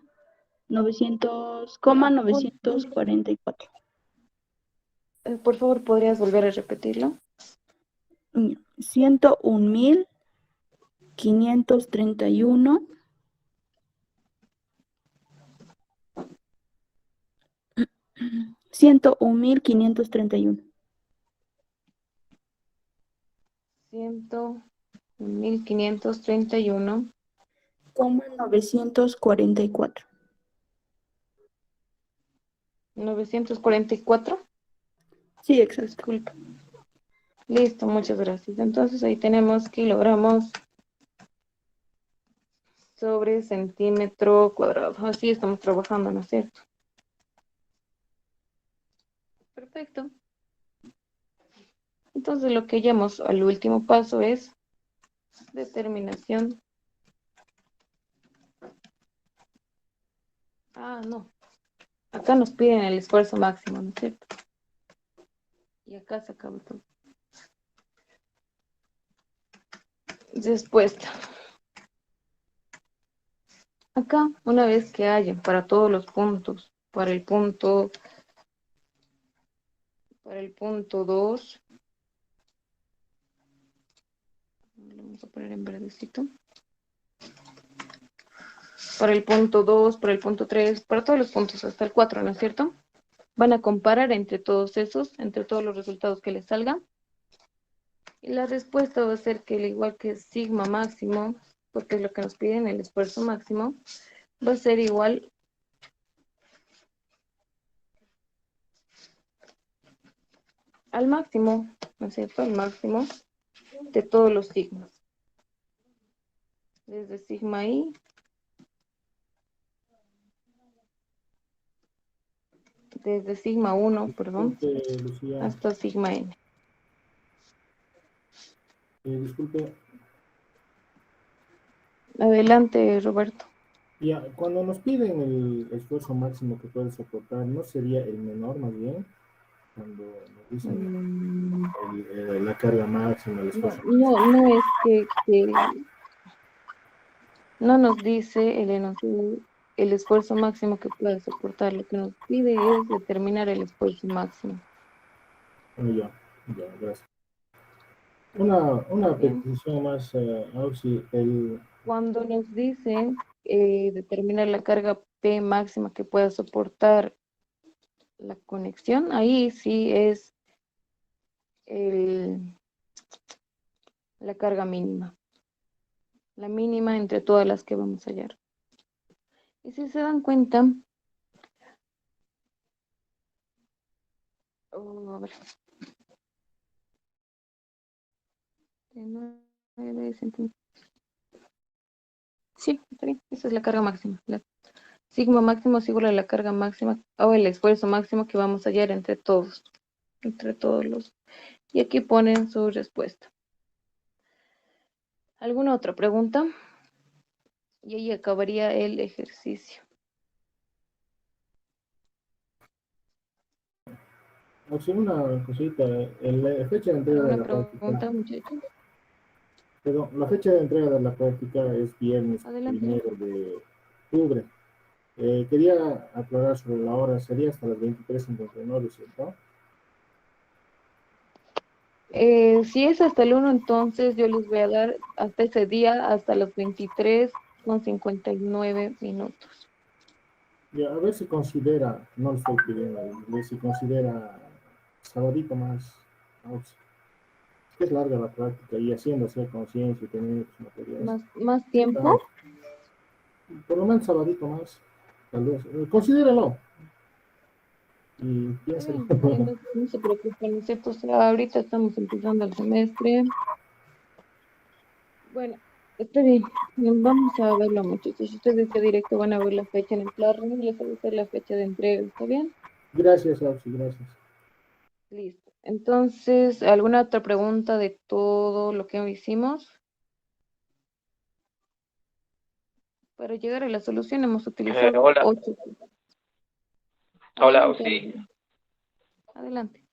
944. Por favor, ¿podrías volver a repetirlo? 101.531 531. 101.531. 101.531. 944. 944. Sí, exacto. Disculpa. Listo, muchas gracias. Entonces ahí tenemos kilogramos sobre centímetro cuadrado. Así estamos trabajando, ¿no es cierto? Perfecto. Entonces lo que llamamos al último paso es determinación. Ah, no. Acá nos piden el esfuerzo máximo, ¿no es cierto? Y acá se acaba todo. Respuesta. Acá, una vez que haya para todos los puntos, para el punto 2, lo vamos a poner en verdecito. Para el punto 2, para el punto 3, para todos los puntos hasta el 4, ¿no es cierto? Van a comparar entre todos esos, entre todos los resultados que les salgan. Y la respuesta va a ser que al igual que sigma máximo, porque es lo que nos piden, el esfuerzo máximo, va a ser igual al máximo, ¿no es cierto? Al máximo de todos los sigmas. Desde sigma i desde sigma 1, perdón, Disculpe, Lucía. hasta sigma n. Disculpe. Adelante, Roberto. Ya, cuando nos piden el esfuerzo máximo que puede soportar, ¿no sería el menor más bien? Cuando nos dicen la carga máxima, el esfuerzo máximo. No es que no nos dice el enunciado el esfuerzo máximo que pueda soportar. Lo que nos pide es determinar el esfuerzo máximo. Ya, gracias. Una Bien. petición más, Auxi, Cuando nos dice determinar la carga P máxima que pueda soportar la conexión, ahí sí es la carga mínima. La mínima entre todas las que vamos a hallar. Y si se dan cuenta, a ver, de 9 centímetros. Sí, está bien. Esa es la carga máxima. La sigma máximo es igual a la carga máxima o el esfuerzo máximo que vamos a hallar entre todos. Entre todos los. Y aquí ponen su respuesta. ¿Alguna otra pregunta? Y ahí acabaría el ejercicio. Auxi, una cosita, la fecha de entrega de ¿Alguna la práctica, pregunta, muchachos? perdón, la fecha de entrega de la práctica es viernes Adelante. 1 de octubre. Quería aclarar sobre la hora, sería hasta las 23:59, ¿cierto? Si es hasta el 1, entonces yo les voy a dar hasta ese día, hasta los 23:59. Ya, a ver si considera, no lo estoy pidiendo, a ver si considera sabadito más, Auxi. Es que es larga la práctica y haciendo hacer conciencia y tener los materiales. Más tiempo. Por lo menos sabadito más, tal vez. Considéralo. Y piénselo. Está bien, no se preocupen, ¿no es cierto? O sea, ahorita estamos empezando el semestre. Bueno, está bien. Vamos a verlo, muchachos. Si ustedes ya directo van a ver la fecha en el Classroom, les voy a hacer la fecha de entrega, ¿está bien? Gracias, Auxi, gracias. Listo. Entonces, ¿alguna otra pregunta de todo lo que hicimos? Para llegar a la solución hemos utilizado Hola, 8. hola, Adelante, sí. Álvaro. Adelante.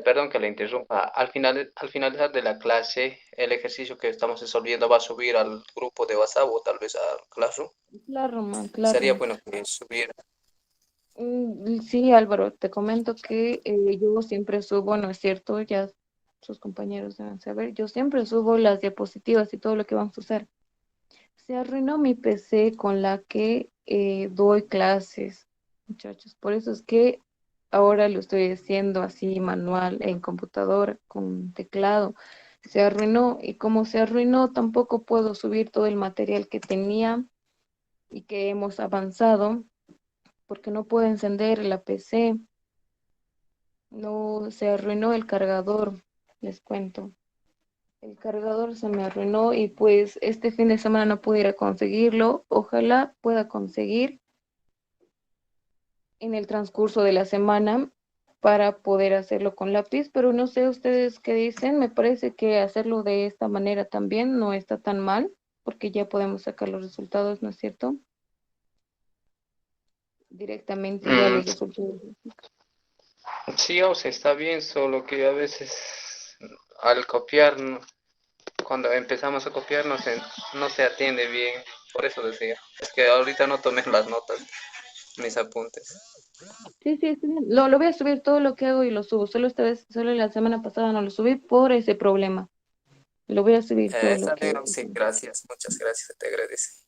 Perdón que le interrumpa. Al finalizar de la clase, el ejercicio que estamos resolviendo va a subir al grupo de WhatsApp o tal vez al Classroom. Claro, Sería claro. bueno que subiera. Sí, Álvaro, te comento que yo siempre subo, ¿no es cierto? Ya sus compañeros deben saber, yo siempre subo las diapositivas y todo lo que vamos a usar. Se arruinó mi PC con la que doy clases, muchachos. Por eso es que ahora lo estoy haciendo así manual en computadora con teclado. Se arruinó y como se arruinó tampoco puedo subir todo el material que tenía y que hemos avanzado porque no puedo encender la PC. No, se arruinó el cargador, les cuento. El cargador se me arruinó y pues este fin de semana no pudiera conseguirlo. Ojalá pueda conseguir en el transcurso de la semana para poder hacerlo con lápiz, pero no sé ustedes qué dicen. Me parece que hacerlo de esta manera también no está tan mal, porque ya podemos sacar los resultados, ¿no es cierto? Directamente ya Mm, los resultados. sí, o sea, está bien, solo que a veces al copiar, cuando empezamos a copiar no se atiende bien, por eso decía. Es que ahorita no tomé las notas, mis apuntes. Sí, sí, sí. Lo voy a subir todo lo que hago y lo subo. Solo esta vez, solo la semana pasada no lo subí por ese problema. Lo voy a subir todo lo Está que bien, hago. sí, gracias, muchas gracias, te agradezco.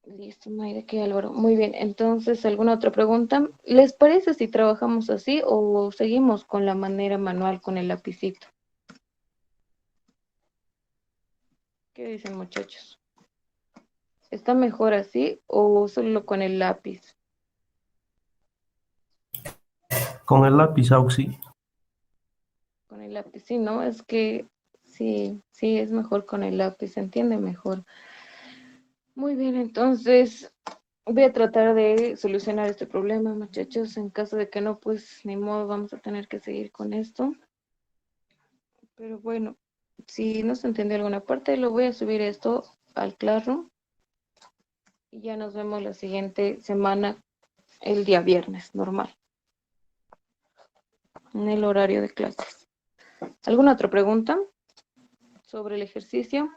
Listo, no hay de qué, Álvaro. Muy bien, entonces, ¿alguna otra pregunta? ¿Les parece si trabajamos así o seguimos con la manera manual con el lapicito? ¿Qué dicen, muchachos? ¿Está mejor así o solo con el lápiz? Con el lápiz, Auxi. Con el lápiz, sí, ¿no? Es que sí, sí, es mejor con el lápiz, se entiende mejor. Muy bien, entonces voy a tratar de solucionar este problema, muchachos. En caso de que no, pues ni modo, vamos a tener que seguir con esto. Pero bueno, si no se entendió alguna parte, lo voy a subir esto al Classroom y ya nos vemos la siguiente semana, el día viernes, normal, en el horario de clases. ¿Alguna otra pregunta sobre el ejercicio?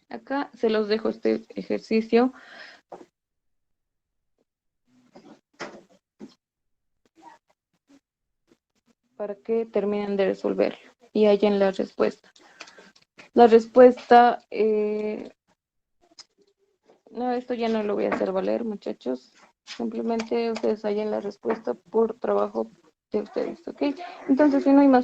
Acá se los dejo este ejercicio para que terminen de resolverlo y hallen la respuesta. La respuesta, no, esto ya no lo voy a hacer valer, muchachos. Simplemente ustedes hallen la respuesta por trabajo de ustedes, ¿ok? Entonces, si no hay más